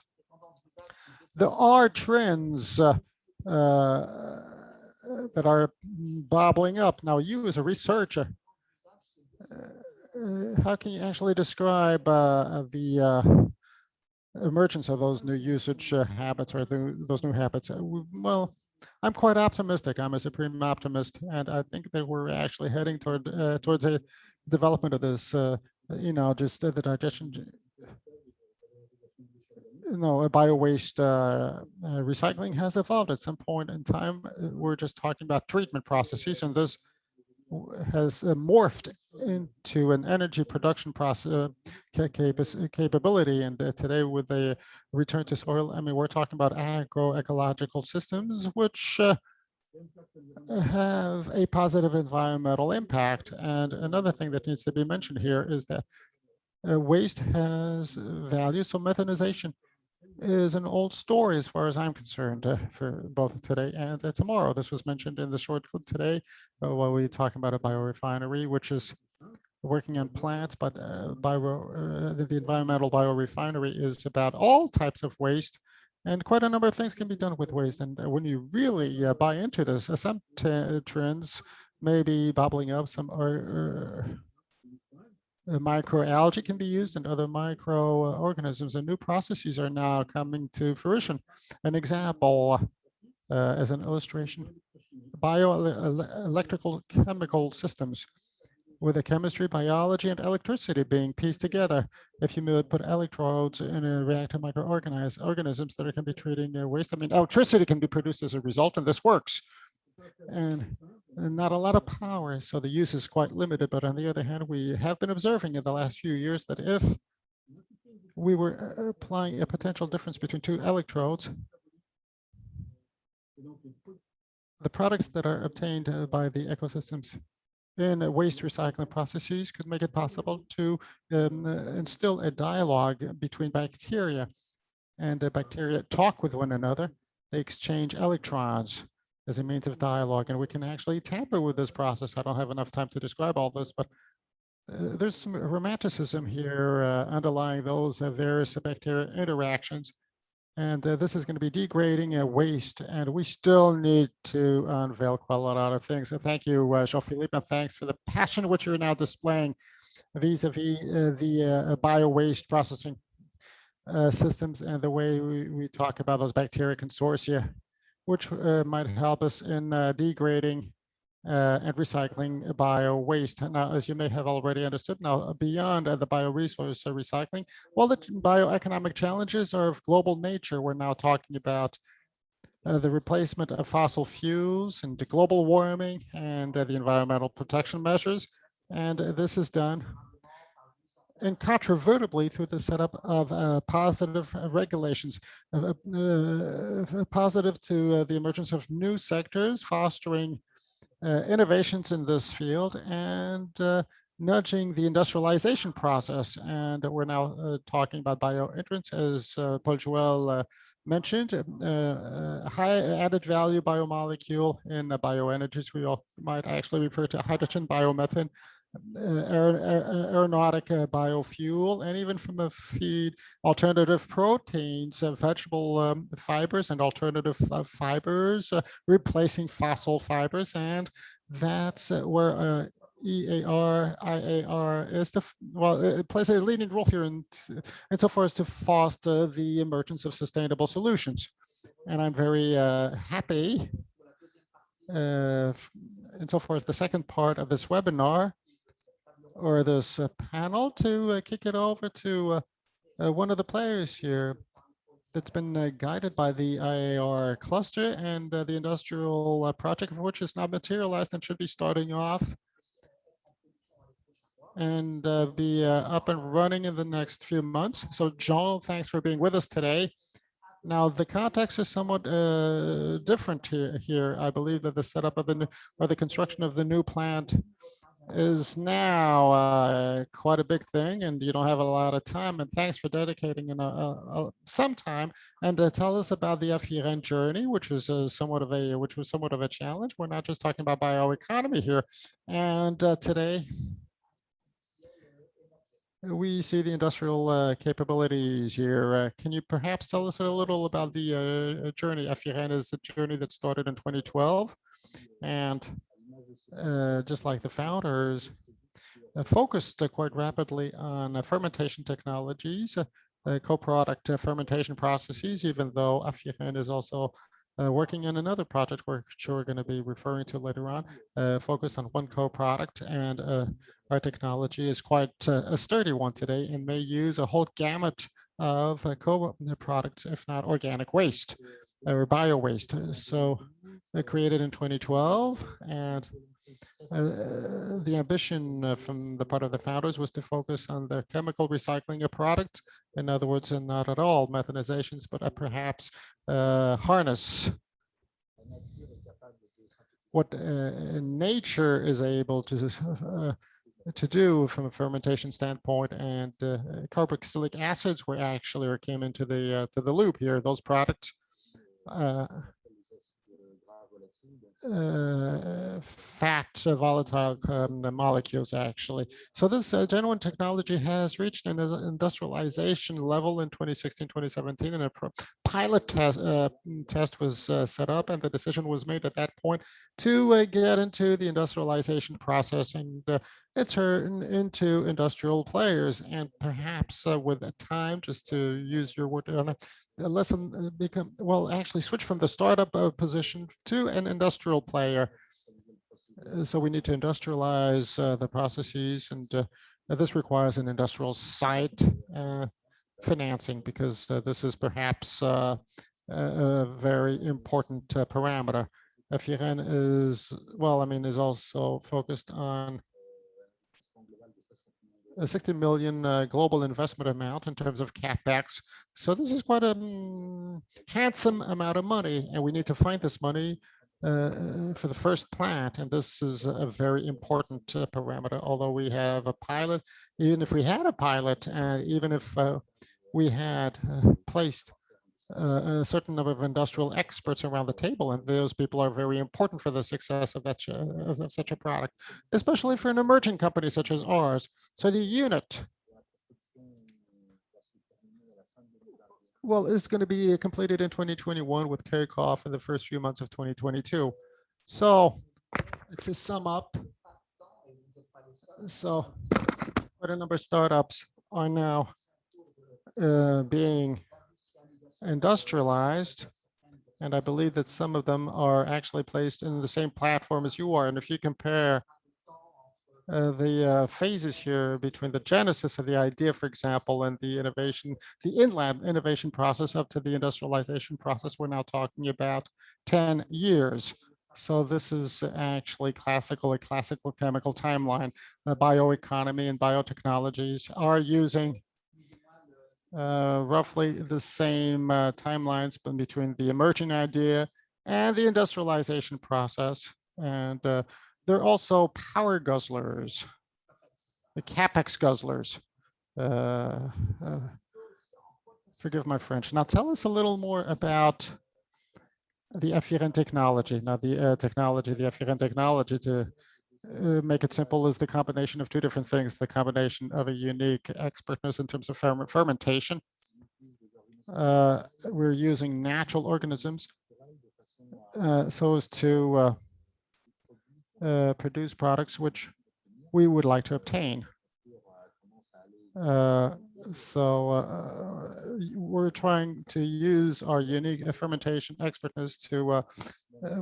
there are trends that are bobbling up. Now, you as a researcher, how can you actually describe the emergence of those new usage habits, or those new habits? Well, I'm quite optimistic. I'm a supreme optimist, and I think that we're actually heading towards a development of this. Just the digestion. Bio-waste recycling has evolved at some point in time. We're just talking about treatment processes, and this has morphed into an energy production process capability. And today, with the return to soil, I mean, we're talking about agroecological systems which have a positive environmental impact. And another thing that needs to be mentioned here is that waste has value. So methanization is an old story as far as I'm concerned, for both today and tomorrow. This was mentioned in the short clip today while we talking about a biorefinery, which is working on plants, but the environmental biorefinery is about all types of waste, and quite a number of things can be done with waste. And when you really buy into this, some trends may be bubbling up, some microalgae can be used, and other microorganisms, and new processes are now coming to fruition. An example, as an illustration, bioelectrical chemical systems, with the chemistry, biology, and electricity being pieced together. If you put electrodes in a reactor microorganisms that can be treating waste, I mean, electricity can be produced as a result, and this works. And not a lot of power, so the use is quite limited. But on the other hand, we have been observing in the last few years that if we were applying a potential difference between two electrodes, the products that are obtained by the ecosystems in waste recycling processes could make it possible to instill a dialogue between bacteria, and the bacteria talk with one another. They exchange electrons as a means of dialogue, and we can actually tamper with this process. I don't have enough time to describe all this, but there's some romanticism here underlying those various bacteria interactions. And this is going to be degrading waste, and we still need to unveil quite a lot of things. So thank you, Jean-Philippe, and thanks for the passion which you're now displaying vis-a-vis the bio-waste processing systems, and the way we talk about those bacteria consortia, which might help us in degrading and recycling bio-waste. Now, as you may have already understood, now beyond the bioresource recycling, well, the bioeconomic challenges are of global nature. We're now talking about the replacement of fossil fuels and the global warming and the environmental protection measures. And this is done incontrovertibly through the setup of positive regulations, positive to the emergence of new sectors, fostering innovations in this field and nudging the industrialization process. And we're now talking about bioentrants, as Paul Joel mentioned, high added value biomolecule in bioenergies. We all might actually refer to hydrogen, biomethane, aeronautic biofuel, and even from the feed, alternative proteins, vegetable fibers and alternative fibers, replacing fossil fibers. And that's where EAR, IAR is it plays a leading role here insofar as to foster the emergence of sustainable solutions. And I'm very happy insofar as the second part of this webinar or this panel to kick it over to one of the players here that's been guided by the IAR cluster and the industrial project of which is now materialized and should be starting off and be up and running in the next few months. So Jean, thanks for being with us today. Now, the context is somewhat different here. I believe that the setup of the new, or the construction of the new plant is now quite a big thing, and you don't have a lot of time. And thanks for dedicating some time and tell us about the Affirent Journey, which was somewhat of a challenge. We're not just talking about bioeconomy here, and today we see the industrial capabilities here. Can you perhaps tell us a little about the journey? Affirent is a journey that started in 2012, and just like the founders, focused quite rapidly on fermentation technologies, co-product fermentation processes, even though Affirent is also working on another project which we're going to be referring to later on, focused on one co-product, and our technology is quite a sturdy one today and may use a whole gamut of co-products, if not organic waste or bio-waste. So created in 2012, and the ambition from the part of the founders was to focus on the chemical recycling of products. In other words, not at all methanizations, but perhaps harness what nature is able to do from a fermentation standpoint, and carboxylic acids were actually or came into the loop here. Those products fat volatile molecules actually. So this genuine technology has reached an industrialization level in 2016, 2017, and a pilot test was set up, and the decision was made at that point to get into the industrialization process and it turned into industrial players. And perhaps with the time, just to use your word on it, the lesson actually switch from the startup position to an industrial player. So we need to industrialize the processes, and this requires an industrial site financing, because this is perhaps a very important parameter. Affirent is also focused on a 60 million global investment amount in terms of capex. So this is quite a handsome amount of money, and we need to find this money for the first plant. And this is a very important parameter. Although we have a pilot, even if we had a pilot, and even if we had placed a certain number of industrial experts around the table, and those people are very important for the success of such a product, especially for an emerging company such as ours. So the unit, it's going to be completed in 2021 with kickoff in the first few months of 2022. So to sum up, so quite a number of startups are now being industrialized, And I believe that some of them are actually placed in the same platform as you are. And if you compare the phases here between the genesis of the idea, for example, and the innovation, the in-lab innovation process up to the industrialization process, we're now talking about 10 years. So this is actually a classical chemical timeline. The bioeconomy and biotechnologies are using roughly the same timelines between the emerging idea and the industrialization process. And they're also power guzzlers, the capex guzzlers. Forgive my French. Now tell us a little more about the Affirent technology. Now the technology, the Affirent technology, to make it simple, is the combination of two different things: the combination of a unique expertness in terms of fermentation. We're using natural organisms so as to produce products which we would like to obtain. We're trying to use our unique fermentation expertness to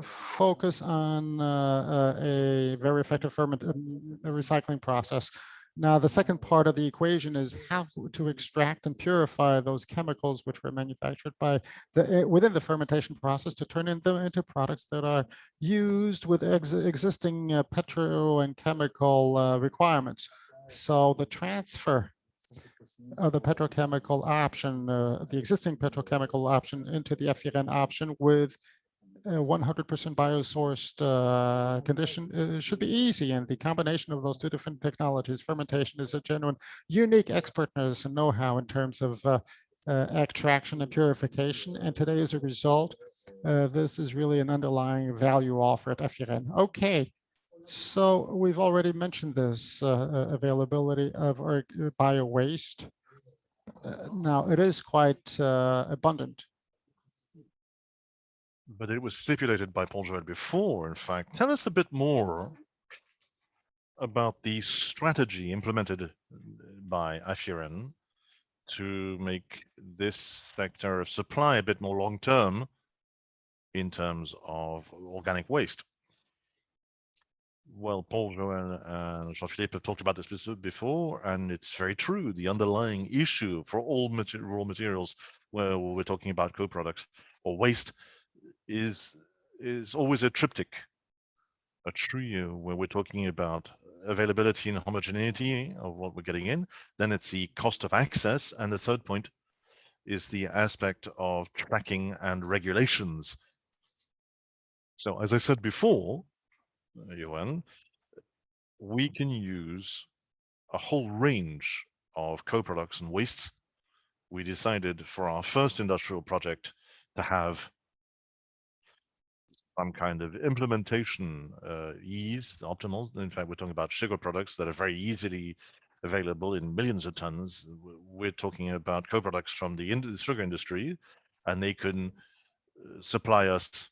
focus on a very effective recycling process. Now, the second part of the equation is how to extract and purify those chemicals which were manufactured by within the fermentation process to turn them into products that are used with existing petro and chemical requirements. So the transfer of the petrochemical option, the existing petrochemical option, into the Affirent option with 100% biosourced condition should be easy. And the combination of those two different technologies, fermentation is a genuine unique expertness and know-how in terms of extraction and purification. And today, as a result, this is really an underlying value offer at Affirent. Okay. So we've already mentioned this availability of our bio waste. Now it is quite abundant. But it was stipulated by Paul Joël before, in fact. Tell us a bit more about the strategy implemented by Affirent to make this sector of supply a bit more long-term in terms of organic waste. Well, Paul Joël and Jean-Philippe have talked about this before, and it's very true. The underlying issue for all raw materials where we're talking about co-products or waste is always a triptych, a trio, where we're talking about availability and homogeneity of what we're getting in. Then it's the cost of access. And the third point is the aspect of tracking and regulations. So as I said before, Johan, we can use a whole range of co-products and wastes. We decided for our first industrial project to have some kind of implementation ease, optimal. In fact, we're talking about sugar products that are very easily available in millions of tons. We're talking about co-products from the sugar industry, and they can supply us,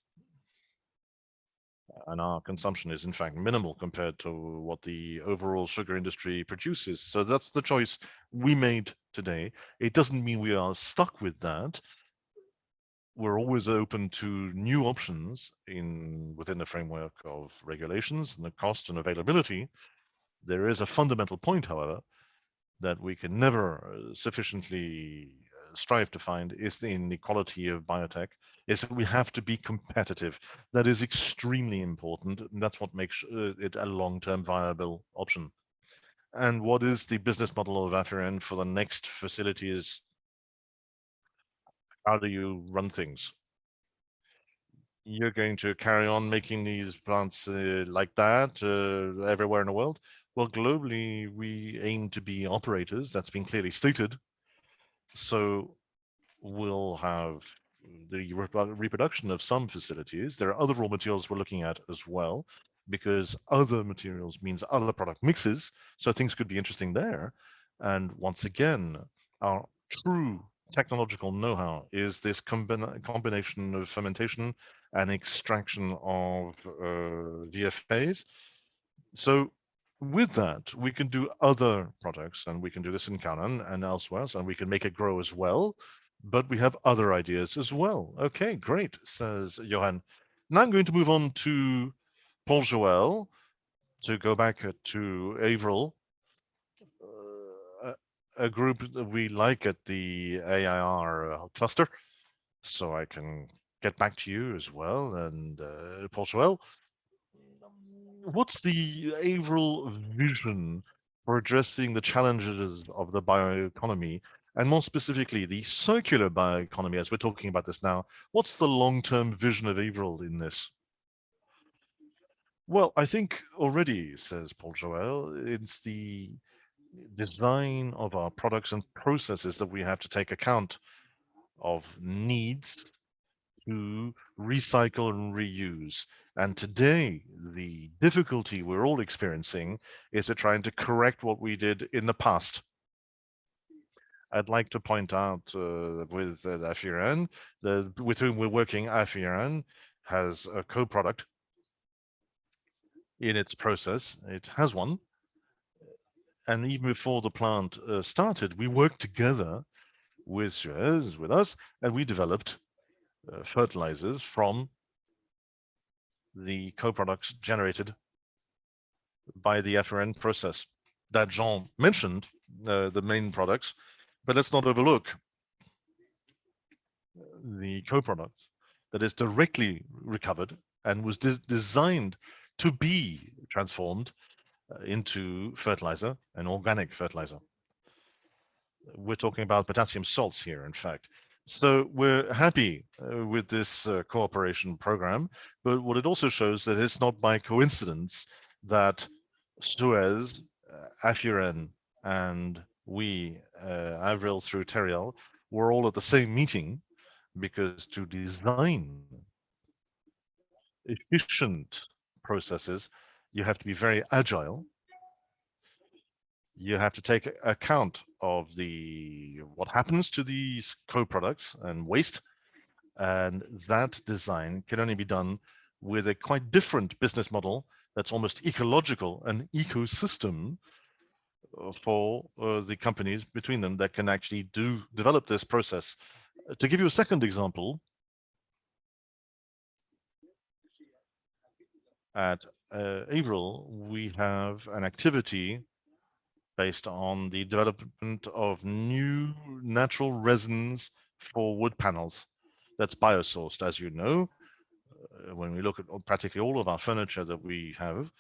and our consumption is in fact minimal compared to what the overall sugar industry produces. So that's the choice we made today. It doesn't mean we are stuck with that. We're always open to new options within the framework of regulations and the cost and availability. There is a fundamental point, however, that we can never sufficiently strive to find is the inequality of biotech, is that we have to be competitive. That is extremely important, and that's what makes it a long-term viable option. And what is the business model of Affirent for the next facilities? How do you run things? You're going to carry on making these plants like that everywhere in the world? Well, globally, we aim to be operators. That's been clearly stated. So we'll have the reproduction of some facilities. There are other raw materials we're looking at as well, because other materials means other product mixes. So things could be interesting there. And once again, our true technological know-how is this combination of fermentation and extraction of VFAs. So with that, we can do other products, and we can do this in Canaan and elsewhere, and we can make it grow as well. but we have other ideas as well. Okay, great, says Johan. Now I'm going to move on to Paul Joël to go back to Avril, a group that we like at the AIR cluster. So I can get back to you as well. And Paul Joël, what's the Avril vision for addressing the challenges of the bioeconomy, and more specifically, the circular bioeconomy, as we're talking about this now? What's the long-term vision of Avril in this? Well, I think already, says Paul Joël, it's the design of our products and processes that we have to take account of needs to recycle and reuse. And today, the difficulty we're all experiencing is to trying to correct what we did in the past. I'd like to point out with Affirent, with whom we're working, Affirent has a co-product in its process. It has one. And even before the plant started, we worked together with Suez, with us, and we developed fertilizers from the co-products generated by the Affirent process that Jean mentioned, the main products, but let's not overlook the co-product that is directly recovered and was designed to be transformed into fertilizer, an organic fertilizer. We're talking about potassium salts here, in fact. So we're happy with this cooperation program, but what it also shows that it's not by coincidence that Suez, Affirent, and we, Avril through Teriel, were all at the same meeting, because to design efficient processes, you have to be very agile. You have to take account of what happens to these co-products and waste, and that design can only be done with a quite different business model that's almost ecological, an ecosystem for the companies between them that can actually develop this process. To give you a second example, at Avril, we have an activity based on the development of new natural resins for wood panels. That's biosourced, as you know. When we look at practically all of our furniture that we have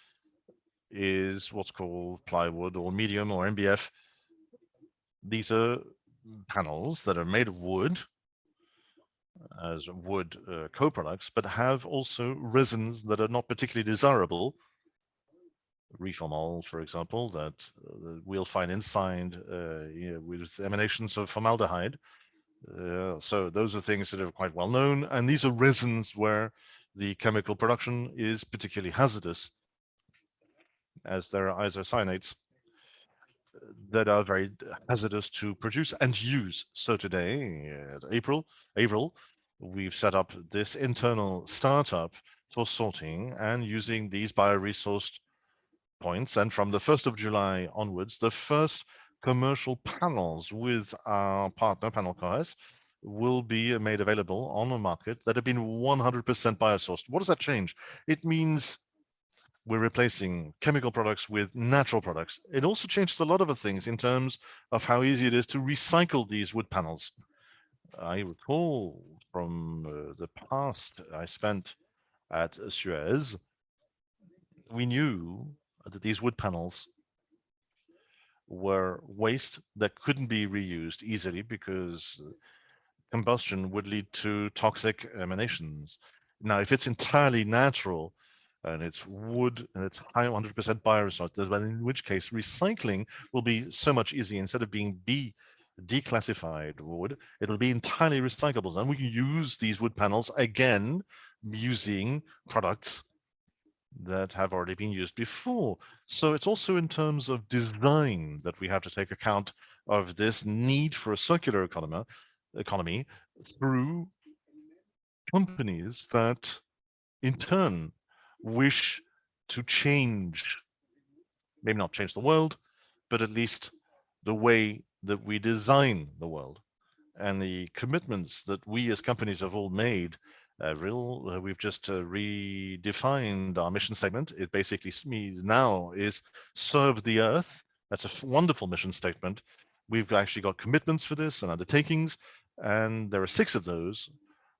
is what's called plywood or medium or MBF. These are panels that are made of wood as wood co-products, but have also resins that are not particularly desirable. Reformol, for example, that we'll find inside with emanations of formaldehyde. So those are things that are quite well known, and these are resins where the chemical production is particularly hazardous, as there are isocyanates that are very hazardous to produce and use. So today, at Avril, we've set up this internal startup for sorting and using these bioresourced points. And from the 1st of July onwards, the first commercial panels with our partner, Panel Coes, will be made available on the market that have been 100% biosourced. What does that change? It means we're replacing chemical products with natural products. It also changes a lot of things in terms of how easy it is to recycle these wood panels. I recall from the past I spent at Suez, we knew that these wood panels were waste that couldn't be reused easily because combustion would lead to toxic emanations. Now, if it's entirely natural and it's wood and it's 100% bioresourced, in which case recycling will be so much easier. Instead of being declassified wood, it'll be entirely recyclable. And we can use these wood panels again using products that have already been used before. So it's also in terms of design that we have to take account of this need for a circular economy through companies that in turn wish to change, maybe not change the world, but at least the way that we design the world. and the commitments that we as companies have all made. We've just redefined our mission statement. It basically means now is serve the earth. That's a wonderful mission statement. We've actually got commitments for this and undertakings, and there are 6 of those.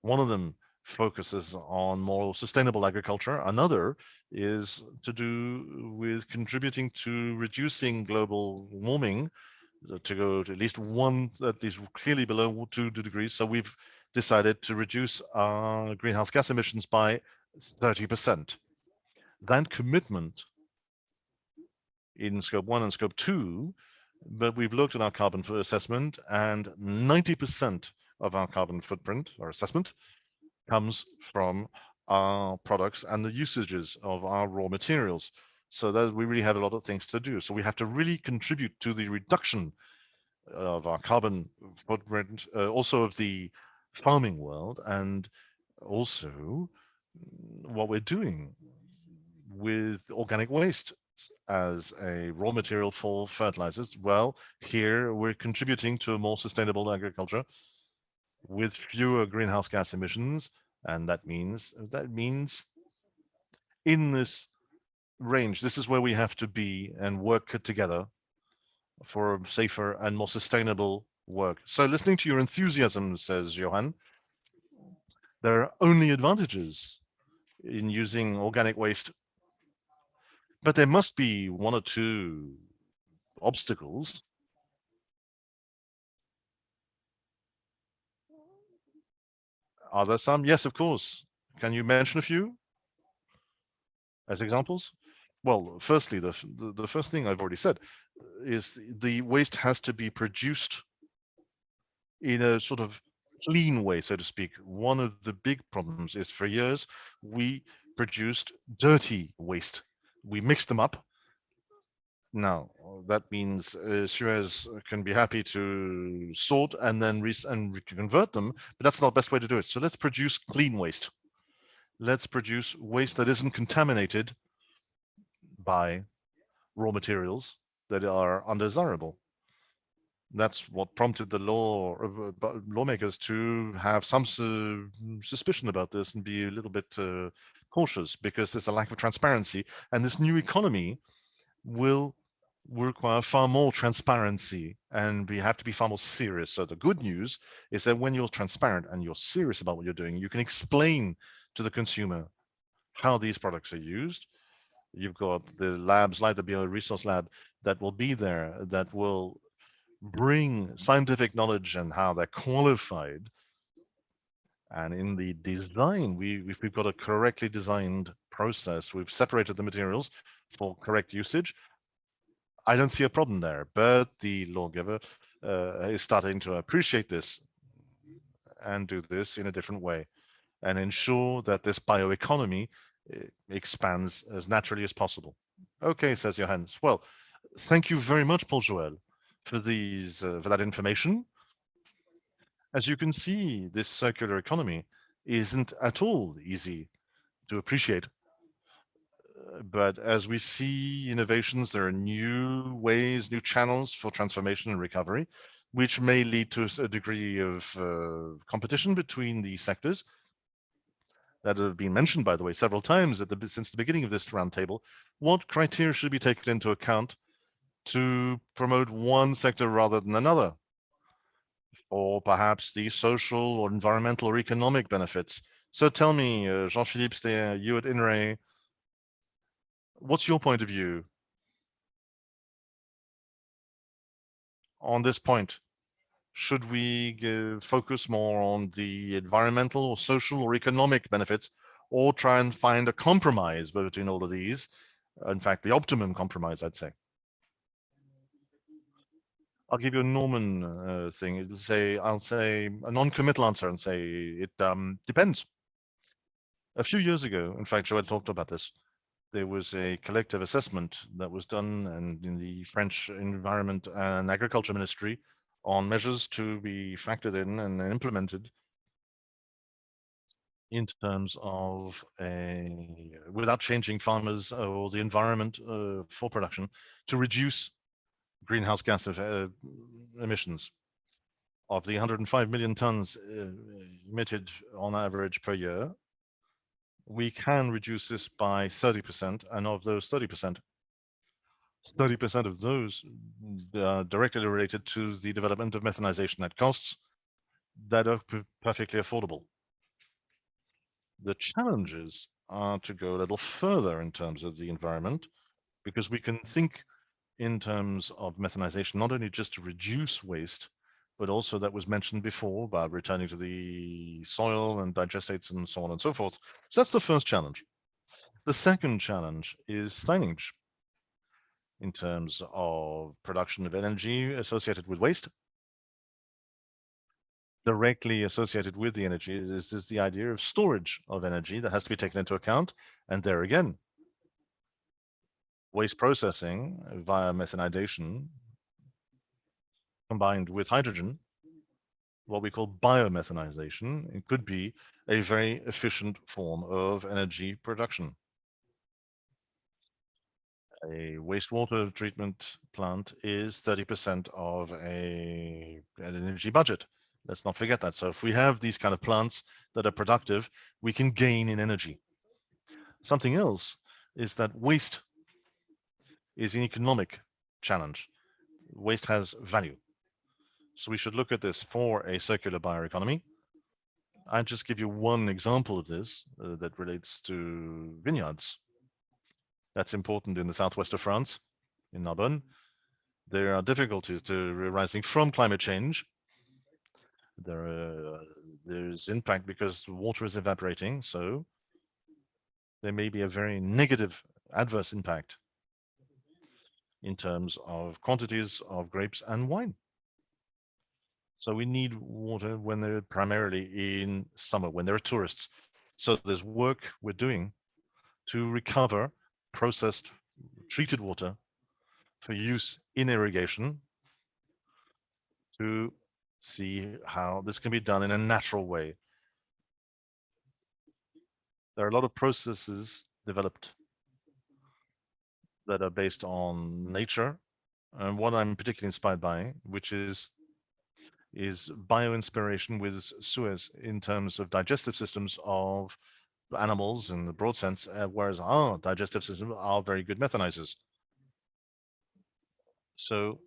One of them focuses on more sustainable agriculture. Another is to do with contributing to reducing global warming to go to at least clearly below 2 degrees. So we've decided to reduce our greenhouse gas emissions by 30%. That commitment in scope 1 and scope 2, but we've looked at our carbon assessment, and 90% of our carbon footprint or assessment comes from our products and the usages of our raw materials. So that we really have a lot of things to do. So we have to really contribute to the reduction of our carbon footprint, also of the farming world, and also what we're doing with organic waste as a raw material for fertilizers. Well, here we're contributing to a more sustainable agriculture with fewer greenhouse gas emissions, and that means in this range, this is where we have to be and work together for a safer and more sustainable work. So listening to your enthusiasm, says Johan, there are only advantages in using organic waste, but there must be 1 or 2 obstacles. Are there some? Yes, of course. Can you mention a few as examples? Well, firstly, the first thing I've already said is the waste has to be produced in a sort of clean way, so to speak. One of the big problems is for years we produced dirty waste. We mixed them up. Now that means Suez can be happy to sort and then convert them, but that's not the best way to do it. So let's produce clean waste. Let's produce waste that isn't contaminated by raw materials that are undesirable. That's what prompted the lawmakers to have some suspicion about this and be a little bit cautious, because there's a lack of transparency, and this new economy will require far more transparency, and we have to be far more serious. So the good news is that when you're transparent and you're serious about what you're doing, you can explain to the consumer how these products are used. You've got the labs like the Bioresource Lab that will be there, that will bring scientific knowledge and how they're qualified. And in the design, we've got a correctly designed process. We've separated the materials for correct usage. I don't see a problem there, but the lawgiver is starting to appreciate this and do this in a different way and ensure that this bioeconomy expands as naturally as possible. Okay, says Johannes. Well, thank you very much, Paul Joël, for that information. As you can see, this circular economy isn't at all easy to appreciate. But as we see innovations, there are new ways, new channels for transformation and recovery, which may lead to a degree of competition between the sectors that have been mentioned, by the way, several times since the beginning of this roundtable. What criteria should be taken into account to promote one sector rather than another? Or perhaps the social or environmental or economic benefits. So tell me, Jean-Philippe Steyer, you at INRAE, what's your point of view on this point? Should we focus more on the environmental or social or economic benefits, or try and find a compromise between all of these? In fact, the optimum compromise, I'd say. I'll give you a Norman thing. I'll say a non-committal answer and say it depends. A few years ago, in fact, Joël talked about this, there was a collective assessment that was done and in the French Environment and Agriculture Ministry on measures to be factored in and implemented in terms of without changing farmers or the environment for production, to reduce greenhouse gas emissions. of the 105 million tons emitted on average per year, we can reduce this by 30%, and of those 30%, 30% of those are directly related to the development of methanization at costs that are perfectly affordable. The challenges are to go a little further in terms of the environment, because we can think in terms of methanization, not only just to reduce waste, but also that was mentioned before about returning to the soil and digestates and so on and so forth. So that's the first challenge. The second challenge is signage in terms of production of energy associated with waste. Directly associated with the energy is the idea of storage of energy that has to be taken into account. And there again, waste processing via methanization combined with hydrogen, what we call biomethanization, it could be a very efficient form of energy production. A wastewater treatment plant is 30% of an energy budget. Let's not forget that. So if we have these kind of plants that are productive, we can gain in energy. Something else is that waste is an economic challenge. Waste has value. So we should look at this for a circular bioeconomy. I'll just give you one example of this that relates to vineyards. That's important in the southwest of France, in Narbonne. There are difficulties arising from climate change. There's impact because water is evaporating, so there may be a very negative adverse impact in terms of quantities of grapes and wine. So we need water when they're primarily in summer, when there are tourists. So there's work we're doing to recover processed, treated water for use in irrigation to see how this can be done in a natural way. There are a lot of processes developed that are based on nature. And what I'm particularly inspired by, which is bio-inspiration with Suez in terms of digestive systems of animals in the broad sense, whereas our digestive systems are very good methanizers. So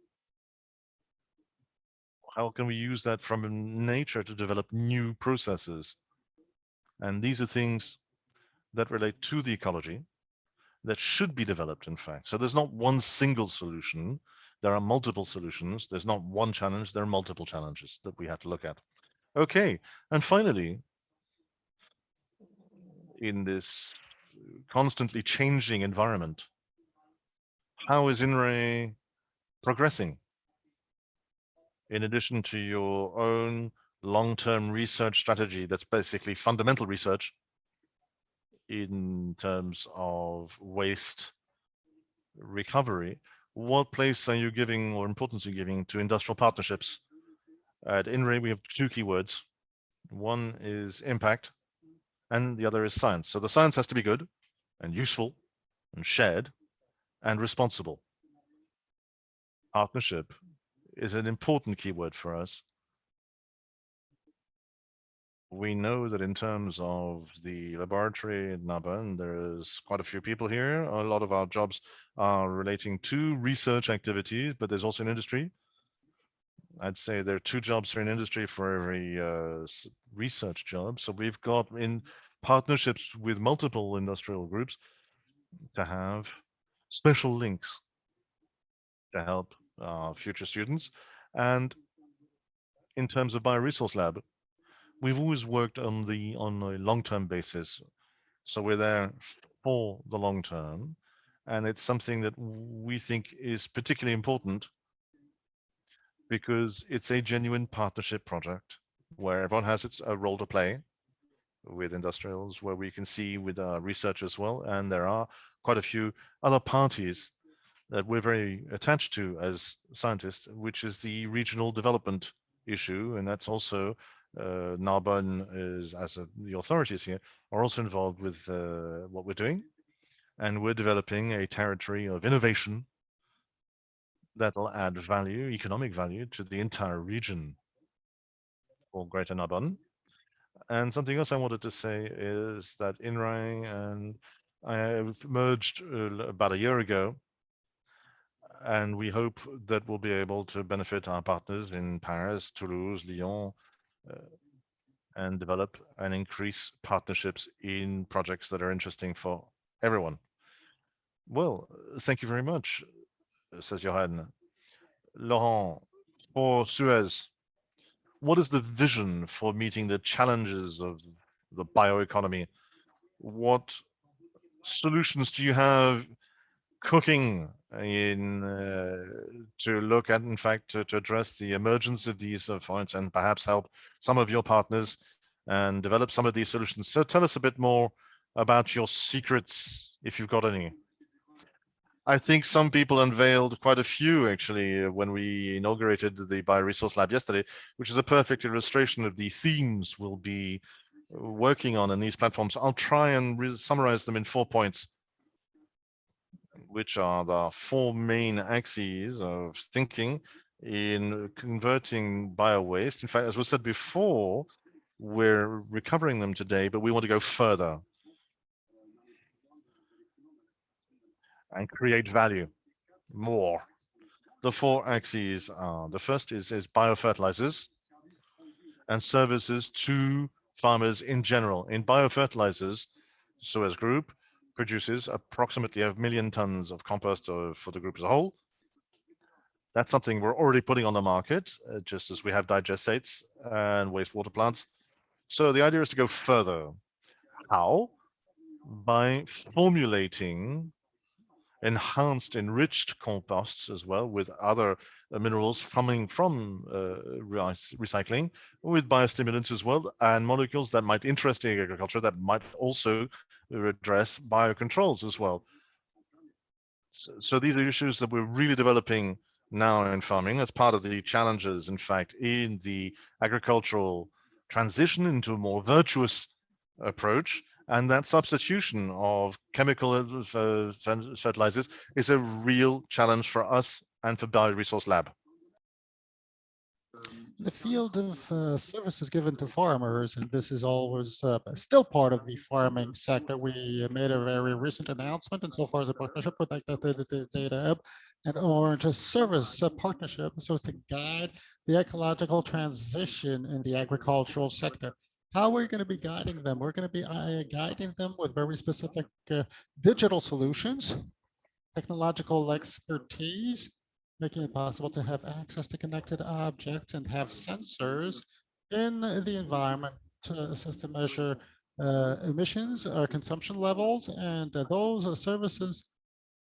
how can we use that from nature to develop new processes? And these are things that relate to the ecology that should be developed, in fact. So there's not one single solution. There are multiple solutions. There's not one challenge. There are multiple challenges that we have to look at. Okay. And finally, in this constantly changing environment, how is INRAE progressing? In addition to your own long-term research strategy, that's basically fundamental research in terms of waste recovery, what place are you giving or importance are you giving to industrial partnerships? At INRAE, we have two keywords. One is impact, and the other is science. So the science has to be good and useful and shared and responsible. Partnership is an important keyword for us. We know that in terms of the laboratory in Narbonne, there's quite a few people here. A lot of our jobs are relating to research activities, but there's also an industry. I'd say there are 2 jobs for an industry for every research job. So we've got in partnerships with multiple industrial groups to have special links to help future students. And in terms of Bioresource Lab, we've always worked on a long-term basis. So we're there for the long term. And it's something that we think is particularly important because it's a genuine partnership project where everyone has a role to play with industrials, where we can see with research as well. And there are quite a few other parties that we're very attached to as scientists, which is the regional development issue. And that's also Narbonne is, the authorities here are also involved with what we're doing. And we're developing a territory of innovation that'll add value, economic value to the entire region. for Greater Narbonne. And something else I wanted to say is that INRAE and I have merged about a year ago, and we hope that we'll be able to benefit our partners in Paris, Toulouse, Lyon, and develop and increase partnerships in projects that are interesting for everyone. Well, thank you very much, says Johan. Laurent, for Suez, what is the vision for meeting the challenges of the bioeconomy? What solutions do you have cooking in to look at, in fact, to address the emergence of these points and perhaps help some of your partners and develop some of these solutions? So tell us a bit more about your secrets, if you've got any. I think some people unveiled quite a few, actually, when we inaugurated the Bioresource Lab yesterday, which is a perfect illustration of the themes we'll be working on in these platforms. I'll try and summarize them in 4 points, which are the 4 main axes of thinking in converting biowaste. In fact, as was said before, we're recovering them today, but we want to go further and create value more. The 4 axes are, the first is biofertilizers and services to farmers in general. In biofertilizers, Suez Group produces approximately 1 million tons of compost for the group as a whole. That's something we're already putting on the market, just as we have digestates and wastewater plants. So the idea is to go further. How? By formulating enhanced, enriched composts as well with other minerals coming from recycling, with biostimulants as well, and molecules that might interest in agriculture that might also address biocontrols as well. So these are issues that we're really developing now in farming as part of the challenges, in fact, in the agricultural transition into a more virtuous approach. And that substitution of chemical fertilizers is a real challenge for us and for Bioresource Lab. The field of services given to farmers, and this is always still part of the farming sector. We made a very recent announcement, and so far as a partnership with the Data Hub and Orange Service partnership, so as to guide the ecological transition in the agricultural sector. How we're going to be guiding them? We're going to be guiding them with very specific digital solutions, technological expertise, making it possible to have access to connected objects and have sensors in the environment to assist to measure emissions or consumption levels. And those services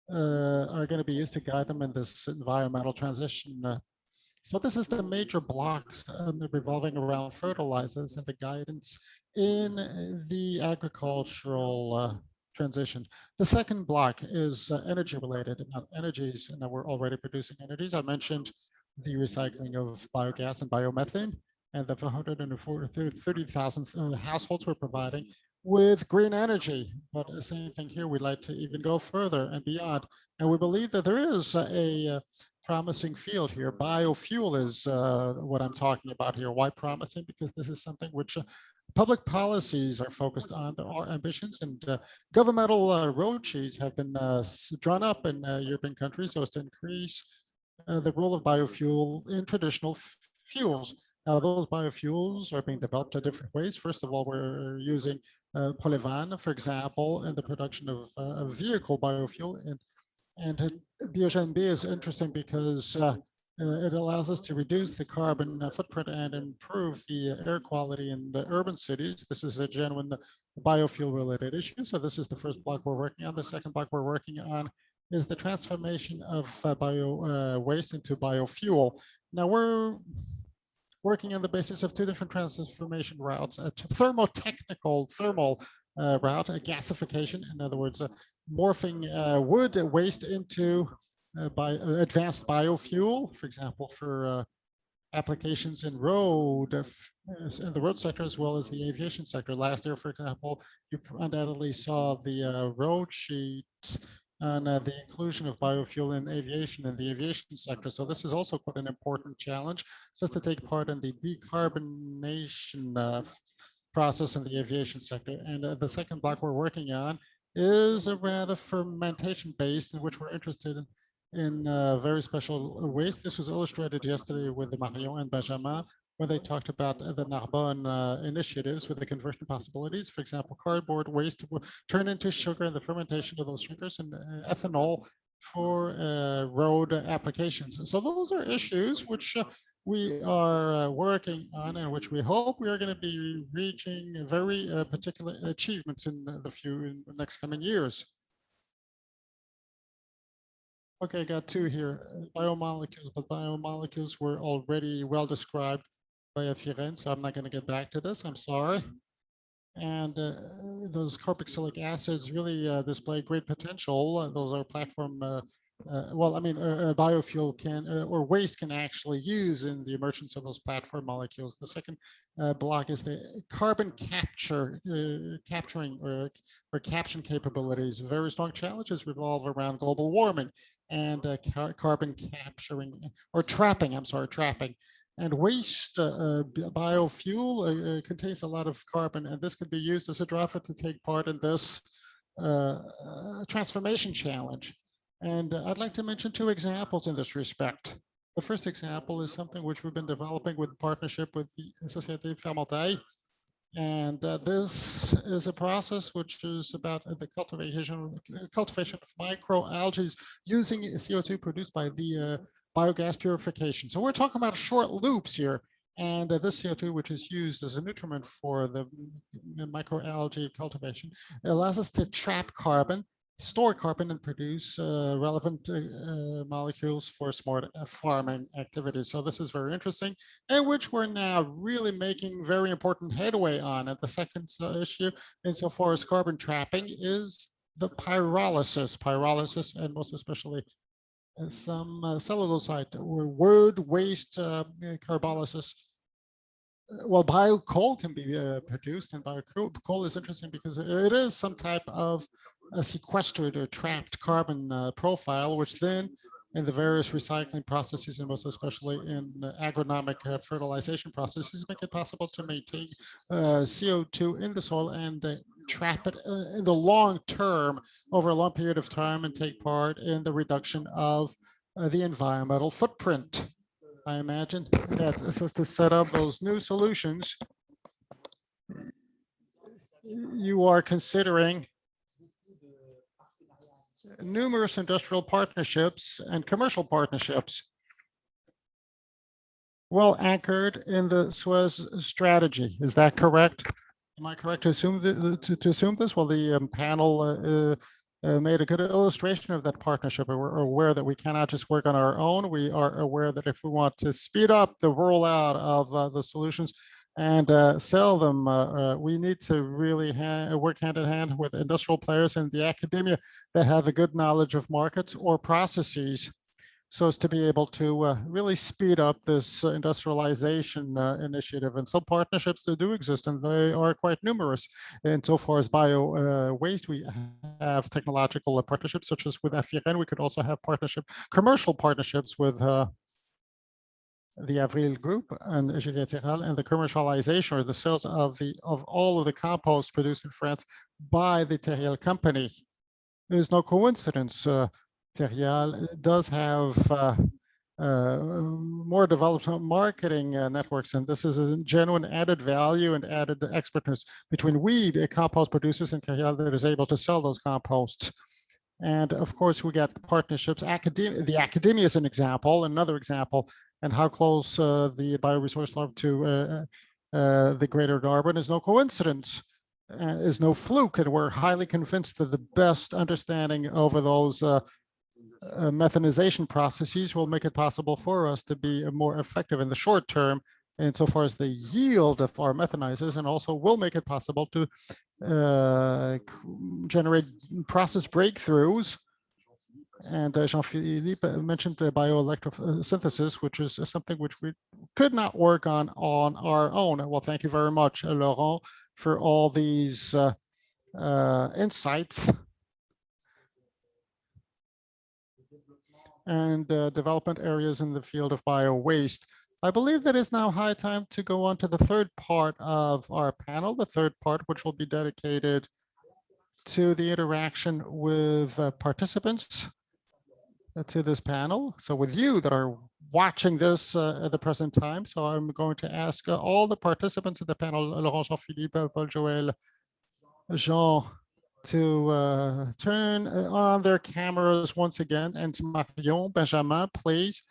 are going to be used to guide them in this environmental transition. So this is the major blocks revolving around fertilizers and the guidance in the agricultural transition. The second block is energy related, about energies, and that we're already producing energies. I mentioned the recycling of biogas and biomethane, and the 430,000 households we're providing with green energy. But the same thing here, we'd like to even go further and beyond. And we believe that there is a promising field here. Biofuel is what I'm talking about here. Why promising? Because this is something which public policies are focused on. There are ambitions, and governmental road sheets have been drawn up in European countries so as to increase the role of biofuel in traditional fuels. Now, those biofuels are being developed in different ways. First of all, we're using polyvan, for example, in the production of vehicle biofuel. And Biogen B is interesting because it allows us to reduce the carbon footprint and improve the air quality in the urban cities. This is a genuine biofuel related issue. So this is the first block we're working on. The second block we're working on is the transformation of waste into biofuel. Now we're working on the basis of 2 different transformation routes: a thermal route, a gasification, in other words, morphing wood waste into advanced biofuel, for example, for applications in the road sector as well as the aviation sector. Last year, for example, you undoubtedly saw the road sheets on the inclusion of biofuel in aviation and the aviation sector. So this is also quite an important challenge, just to take part in the decarbonation process in the aviation sector. And the second block we're working on is a rather fermentation based, in which we're interested in very special waste. This was illustrated yesterday with the Marion and Benjamin, when they talked about the Narbonne initiatives with the conversion possibilities. For example, cardboard waste will turn into sugar, and the fermentation of those sugars and ethanol for road applications. And so those are issues which we are working on, and which we hope we are going to be reaching very particular achievements in the next coming years. Okay, I got two here, biomolecules, but biomolecules were already well described by Affirent, so I'm not going to get back to this. I'm sorry. And those carboxylic acids really display great potential. Those are platform, biofuel can or waste can actually use in the emergence of those platform molecules. The second block is the carbon capturing or caption capabilities. Very strong challenges revolve around global warming and carbon capturing or trapping. I'm sorry, trapping. And waste biofuel contains a lot of carbon, and this could be used as a driver to take part in this transformation challenge. And I'd like to mention two examples in this respect. The first example is something which we've been developing with partnership with the Société Fermentée. And this is a process which is about the cultivation of microalgae using CO2 produced by the biogas purification. So we're talking about short loops here. And this CO2, which is used as a nutriment for the microalgae cultivation, allows us to trap carbon, store carbon, and produce relevant molecules for smart farming activities. So this is very interesting, and which we're now really making very important headway on. And the second issue, insofar as carbon trapping, is the pyrolysis, and most especially some celluloside or wood waste carbolysis. Well, biocoal can be produced, and biocoal is interesting because it is some type of a sequestered or trapped carbon profile, which then in the various recycling processes, and most especially in agronomic fertilization processes, make it possible to maintain CO2 in the soil and trap it in the long term over a long period of time and take part in the reduction of the environmental footprint. I imagine that this is to set up those new solutions. You are considering numerous industrial partnerships and commercial partnerships, well anchored in the Suez strategy. Is that correct? Am I correct to assume to assume this? Well, the panel made a good illustration of that partnership. We're aware that we cannot just work on our own. We are aware that if we want to speed up the rollout of the solutions and sell them, we need to really work hand in hand with industrial players and the academia that have a good knowledge of markets or processes, so as to be able to really speed up this industrialization initiative. And some partnerships that do exist, and they are quite numerous. Insofar as waste, we have technological partnerships, such as with Affirent. We could also have commercial partnerships with the Avril Group and the commercialization or the sales of all of the compost produced in France by the Terrial company. There's no coincidence. Terrial does have more developed marketing networks, and this is a genuine added value and added expertness between the compost producers and Terrial that is able to sell those composts. And of course, we got partnerships. The academia is an example, another example, and how close the bioresource lab to the Greater Narbonne is no coincidence, is no fluke, and we're highly convinced that the best understanding over those methanization processes will make it possible for us to be more effective in the short term insofar as the yield of our methanizers, and also will make it possible to generate process breakthroughs. And Jean-Philippe mentioned bioelectrosynthesis, which is something which we could not work on our own. Well, thank you very much, Laurent, for all these insights. and development areas in the field of bio-waste. I believe that it's now high time to go on to the third part of our panel, the third part, which will be dedicated to the interaction with participants to this panel. So with you that are watching this at the present time, so I'm going to ask all the participants of the panel, Laurent, Jean-Philippe, Paul, Joël, Jean, to turn on their cameras once again, and to Marion, Benjamin, please,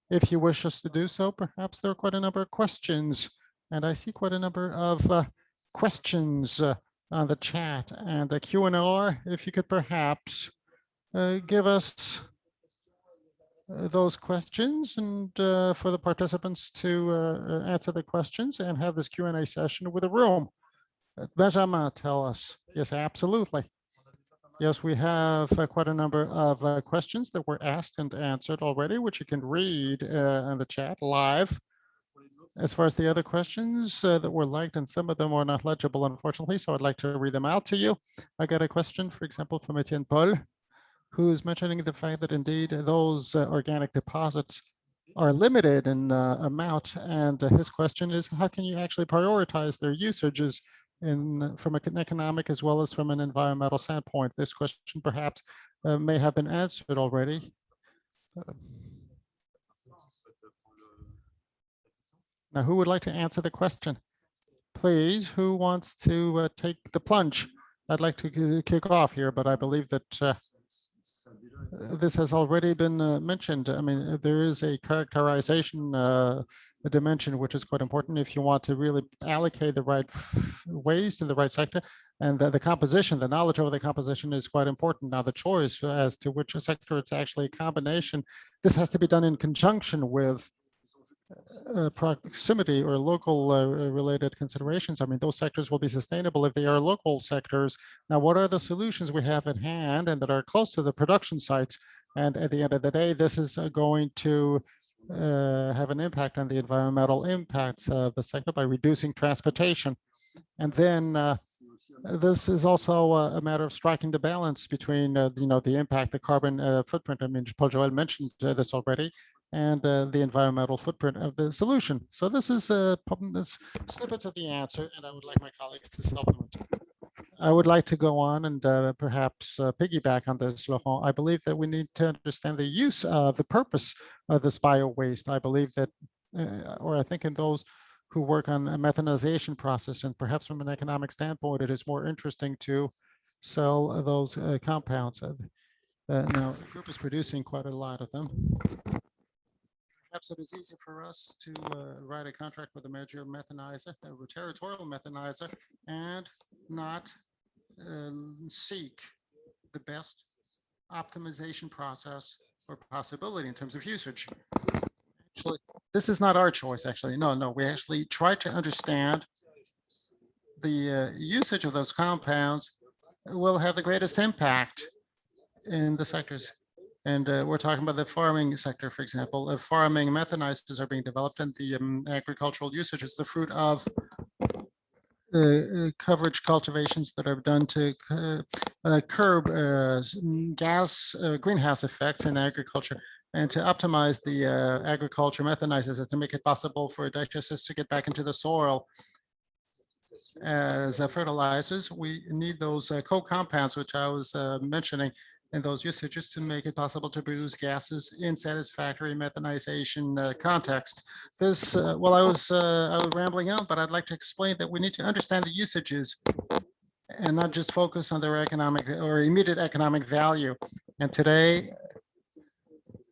if you wish us to do so. Perhaps there are quite a number of questions, and I see quite a number of questions on the chat and the Q&R. If you could perhaps give us those questions, and for the participants to answer the questions and have this Q&A session with the room. Benjamin, tell us. Yes, absolutely. Yes, we have quite a number of questions that were asked and answered already, which you can read in the chat live. As far as the other questions that were liked, and some of them were not legible, unfortunately, so I'd like to read them out to you. I got a question, for example, from Etienne Paul, who is mentioning the fact that indeed those organic deposits are limited in amount. And his question is, how can you actually prioritize their usages from an economic as well as from an environmental standpoint? This question perhaps may have been answered already. Now, who would like to answer the question? Please, who wants to take the plunge? I'd like to kick off here, but I believe that this has already been mentioned. I mean, there is a characterization a dimension which is quite important if you want to really allocate the right waste in the right sector, and the composition, the knowledge over the composition is quite important. Now, the choice as to which sector it's actually a combination, this has to be done in conjunction with proximity or local related considerations. I mean, those sectors will be sustainable if they are local sectors. Now, what are the solutions we have at hand and that are close to the production sites? And at the end of the day, this is going to have an impact on the environmental impacts of the sector by reducing transportation. And then this is also a matter of striking the balance between, the impact, the carbon footprint. I mean, Paul Joël mentioned this already, and the environmental footprint of the solution. So this is this snippets of the answer, and I would like my colleagues to supplement. I would like to go on and perhaps piggyback on this, Laurent. I believe that we need to understand the use of the purpose of this bio-waste. I believe that, or I think in those who work on a methanization process, and perhaps from an economic standpoint, it is more interesting to sell those compounds. Now, the group is producing quite a lot of them. Perhaps it is easy for us to write a contract with a major methanizer, a territorial methanizer, and not seek the best optimization process or possibility in terms of usage. Actually, this is not our choice, actually. No, we actually try to understand the usage of those compounds will have the greatest impact in the sectors. And we're talking about the farming sector, for example. Farming methanizers are being developed, and the agricultural usage is the fruit of coverage cultivations that are done to curb greenhouse effects in agriculture, and to optimize the agriculture methanizers is to make it possible for digesters to get back into the soil as fertilizers. We need those co-compounds, which I was mentioning, and those usages to make it possible to produce gases in satisfactory methanization context. This, well, I was rambling on, but I'd like to explain that we need to understand the usages and not just focus on their economic or immediate economic value. And today,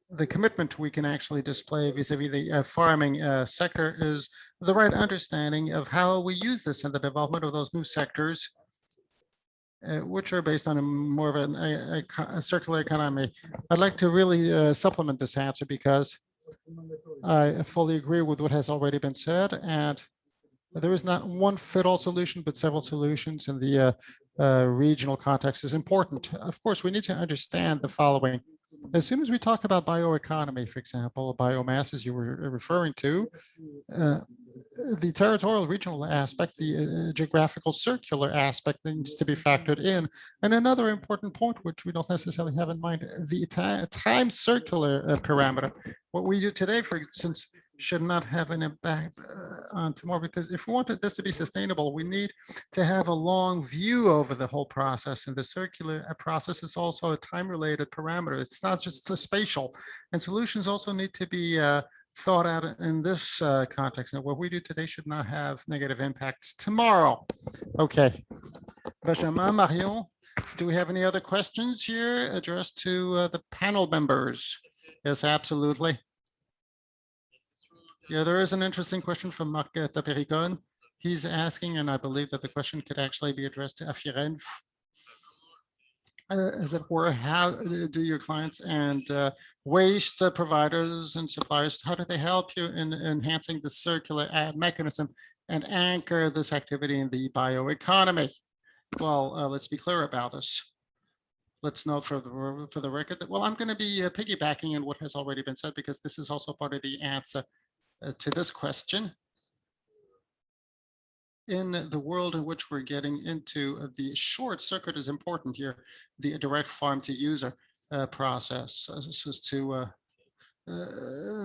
the commitment we can actually display vis-a-vis the farming sector is the right understanding of how we use this in the development of those new sectors, which are based on more of a circular economy. I'd like to really supplement this answer because I fully agree with what has already been said, and there is not one fit-all solution, but several solutions in the regional context is important. Of course, we need to understand the following. As soon as we talk about bioeconomy, for example, biomass, as you were referring to, the territorial regional aspect, the geographical circular aspect needs to be factored in. And another important point, which we don't necessarily have in mind, the time circular parameter. What we do today, for instance, should not have an impact on tomorrow, because if we wanted this to be sustainable, we need to have a long view over the whole process. And the circular process is also a time-related parameter. It's not just a spatial. And solutions also need to be thought out in this context. And what we do today should not have negative impacts tomorrow. Okay. Benjamin, Marion, do we have any other questions here addressed to the panel members? Yes, absolutely. Yeah, there is an interesting question from Marc Tapericon. He's asking, and I believe that the question could actually be addressed to Affirent. As it were, how do your clients and waste providers and suppliers, how do they help you in enhancing the circular mechanism and anchor this activity in the bioeconomy? Well, let's be clear about this. Let's note for the record that, well, I'm going to be piggybacking on what has already been said, because this is also part of the answer to this question. In the world in which we're getting into, the short circuit is important here. The direct farm to user process this is to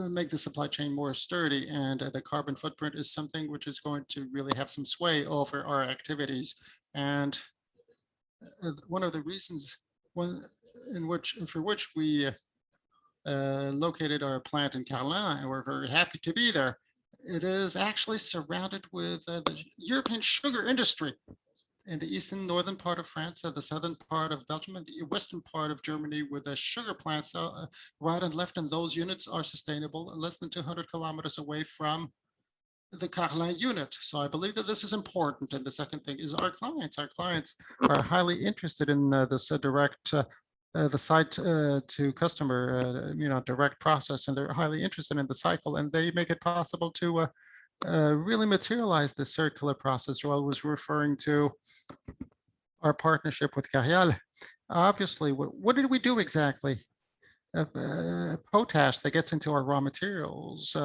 make the supply chain more sturdy, and the carbon footprint is something which is going to really have some sway over our activities. And one of the reasons for which we located our plant in Carlin, and we're very happy to be there, it is actually surrounded with the European sugar industry in the eastern northern part of France, the southern part of Belgium, and the western part of Germany, with the sugar plants right and left. And those units are sustainable, less than 200 kilometers away from the Carlin unit. So I believe that this is important. And the second thing is our clients. Our clients are highly interested in this direct the site to customer, direct process, and they're highly interested in the cycle, and they make it possible to really materialize the circular process. Joel was referring to our partnership with Garcia. Obviously, what did we do exactly? Potash that gets into our raw materials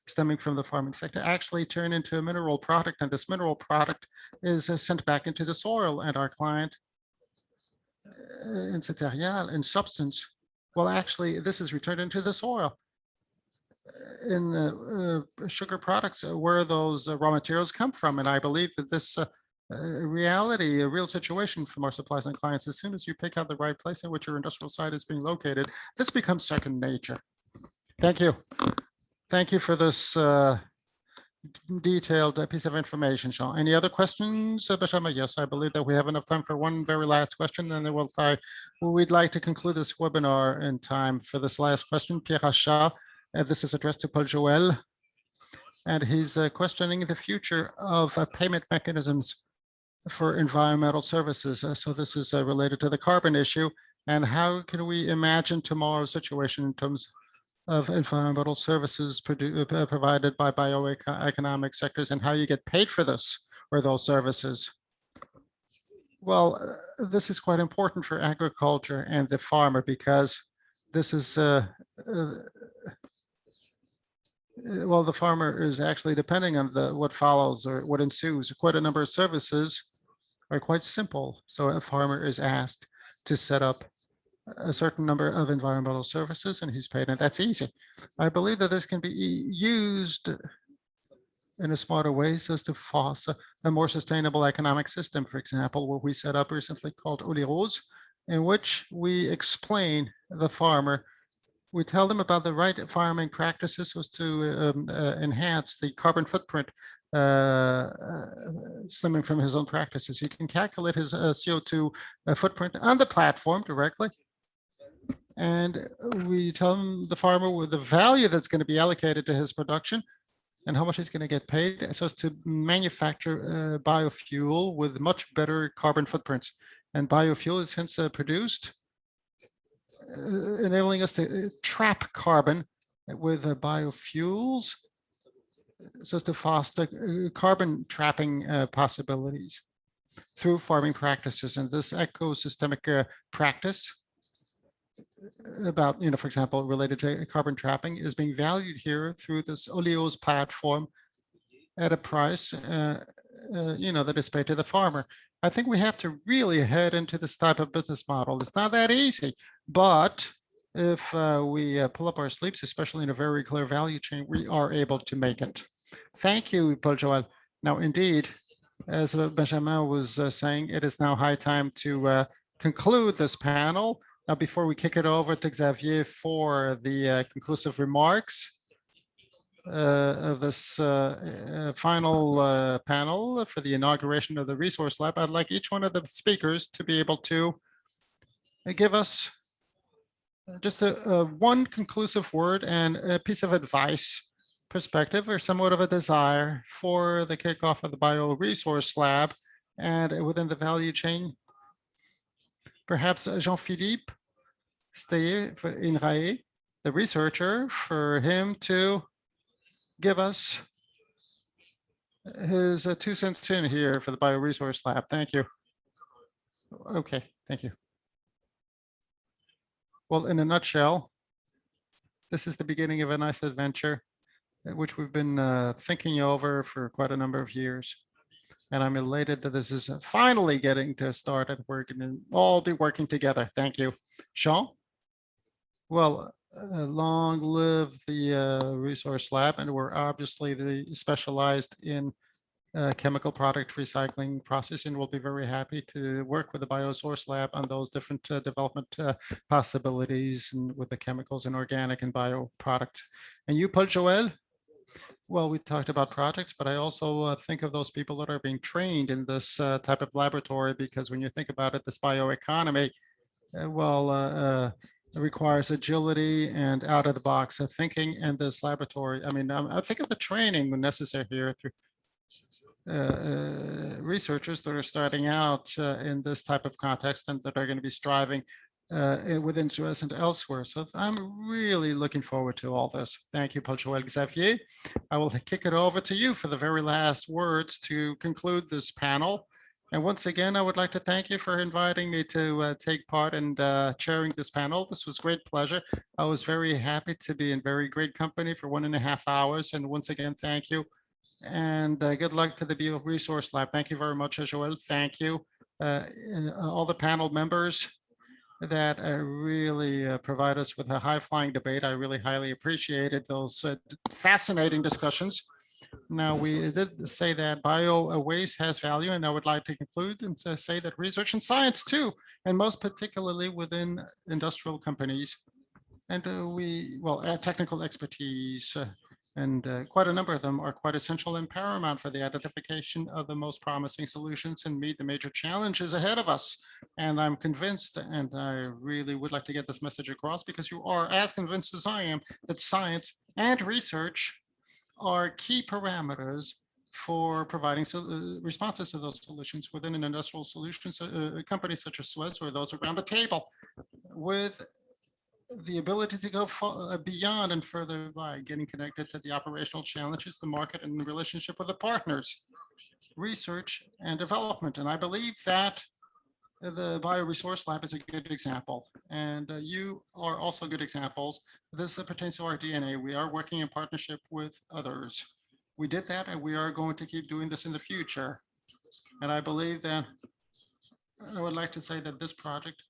stemming from the farming sector actually turn into a mineral product, and this mineral product is sent back into the soil, and our client in substance, well, actually, this is returned into the soil. In sugar products, where those raw materials come from. And I believe that this reality, a real situation from our suppliers and clients, as soon as you pick out the right place in which your industrial site is being located, this becomes second nature. Thank you. Thank you for this detailed piece of information, Sean. Any other questions, Bashama? Yes, I believe that we have enough time for one very last question, and then we'd like to conclude this webinar in time for this last question. Pierre Achat, this is addressed to Paul Joel, and he's questioning the future of payment mechanisms for environmental services. So this is related to the carbon issue, and how can we imagine tomorrow's situation in terms of environmental services provided by bioeconomic sectors, and how you get paid for this or those services? Well, this is quite important for agriculture and the farmer, because this is well, the farmer is actually depending on what follows or what ensues. Quite a number of services are quite simple. So a farmer is asked to set up a certain number of environmental services, and he's paid, and that's easy. I believe that this can be used in a smarter way so as to foster a more sustainable economic system. For example, what we set up recently called Oli Rose, in which we explain the farmer, we tell them about the right farming practices so as to enhance the carbon footprint stemming from his own practices. He can calculate his CO2 footprint on the platform directly. And we tell him, the farmer, with the value that's going to be allocated to his production and how much he's going to get paid, so as to manufacture biofuel with much better carbon footprints. And biofuel is hence produced, enabling us to trap carbon with biofuels, so as to foster carbon trapping possibilities through farming practices. And this ecosystemic practice about, for example, related to carbon trapping is being valued here through this Oleos platform, at a price, that is paid to the farmer. I think we have to really head into this type of business model. It's not that easy, but if we pull up our sleeves, especially in a very clear value chain, we are able to make it. Thank you, Paul Joel. Now, indeed, as Benjamin was saying, it is now high time to conclude this panel. Now, before we kick it over to Xavier for the conclusive remarks of this final panel for the inauguration of the Resource Lab, I'd like each one of the speakers to be able to give us just one conclusive word and a piece of advice, perspective, or somewhat of a desire for the kickoff of the Bioresource Lab and within the value chain. Perhaps Jean-Philippe Steyer-Inrae, the researcher, for him to give us his 2 cents in here for the Bioresource Lab. Thank you. Okay, thank you. Well, in a nutshell, this is the beginning of a nice adventure, which we've been thinking over for quite a number of years. And I'm elated that this is finally getting to start and we're going to all be working together. Thank you. Jean? Well, long live the Resource Lab, and we're obviously specialized in chemical product recycling process, and we'll be very happy to work with the Biosource Lab on those different development possibilities and with the chemicals and organic and bio product. And you, Paul Joel? Well, we talked about projects, but I also think of those people that are being trained in this type of laboratory, because when you think about it, this bioeconomy, it requires agility and out of the box thinking, and this laboratory. I mean, I think of the training necessary here through researchers that are starting out in this type of context and that are going to be striving within Suez and elsewhere. So I'm really looking forward to all this. Thank you, Paul Joel. Xavier, I will kick it over to you for the very last words to conclude this panel. And once again, I would like to thank you for inviting me to take part in chairing this panel. This was great pleasure. I was very happy to be in very great company for 1.5 hours. And once again, thank you. And good luck to the Bioresource Lab. Thank you very much, Joel. Thank you. All the panel members that really provide us with a high-flying debate. I really highly appreciated those fascinating discussions. Now, we did say that bio waste has value, and I would like to conclude and to say that research and science too, and most particularly within industrial companies, and technical expertise, and quite a number of them are quite essential and paramount for the identification of the most promising solutions and meet the major challenges ahead of us. And I'm convinced, and I really would like to get this message across, because you are as convinced as I am that science and research are key parameters for providing responses to those solutions within an industrial solutions company such as Suez, or those around the table, with the ability to go beyond and further by getting connected to the operational challenges, the market, and the relationship with the partners, research and development. And I believe that the Bioresource Lab is a good example, and you are also good examples. This pertains to our DNA. We are working in partnership with others. We did that, and we are going to keep doing this in the future. And I believe that I would like to say that this project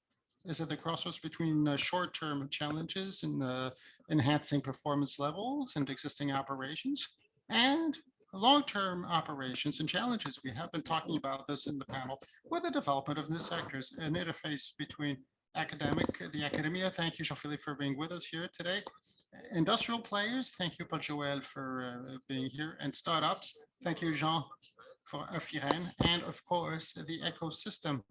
is at the crossroads between short-term challenges in enhancing performance levels and existing operations, and long-term operations and challenges. We have been talking about this in the panel with the development of new sectors, an interface between the academia. Thank you, Jean-Philippe, for being with us here today. Industrial players, thank you, Paul Joel, for being here, and startups. Thank you, Jean, for Affirent, and of course, the ecosystem,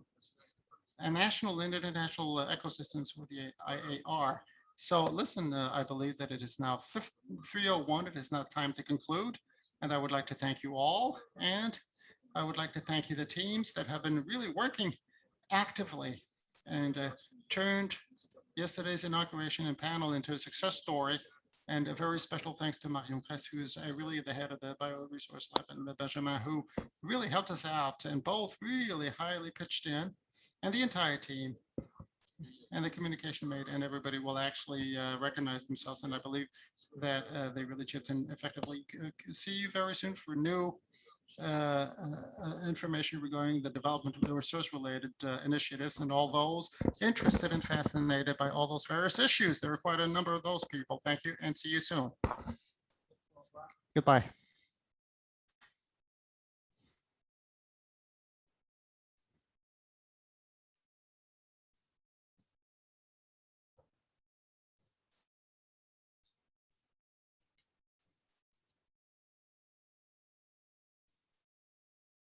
and national and international ecosystems with the IAR. So listen, I believe that it is now 3:01. It is now time to conclude. And I would like to thank you all. And I would like to thank you, the teams that have been really working actively and turned yesterday's inauguration and panel into a success story. And a very special thanks to Marion Kress, who is really the head of the Bioresource Lab, and Benjamin, who really helped us out, and both really highly pitched in, and the entire team. and the communication made, and everybody will actually recognize themselves. And I believe that they really chipped in effectively. See you very soon for new information regarding the development of the resource-related initiatives, and all those interested and fascinated by all those various issues. There are quite a number of those people. Thank you, and see you soon. Goodbye.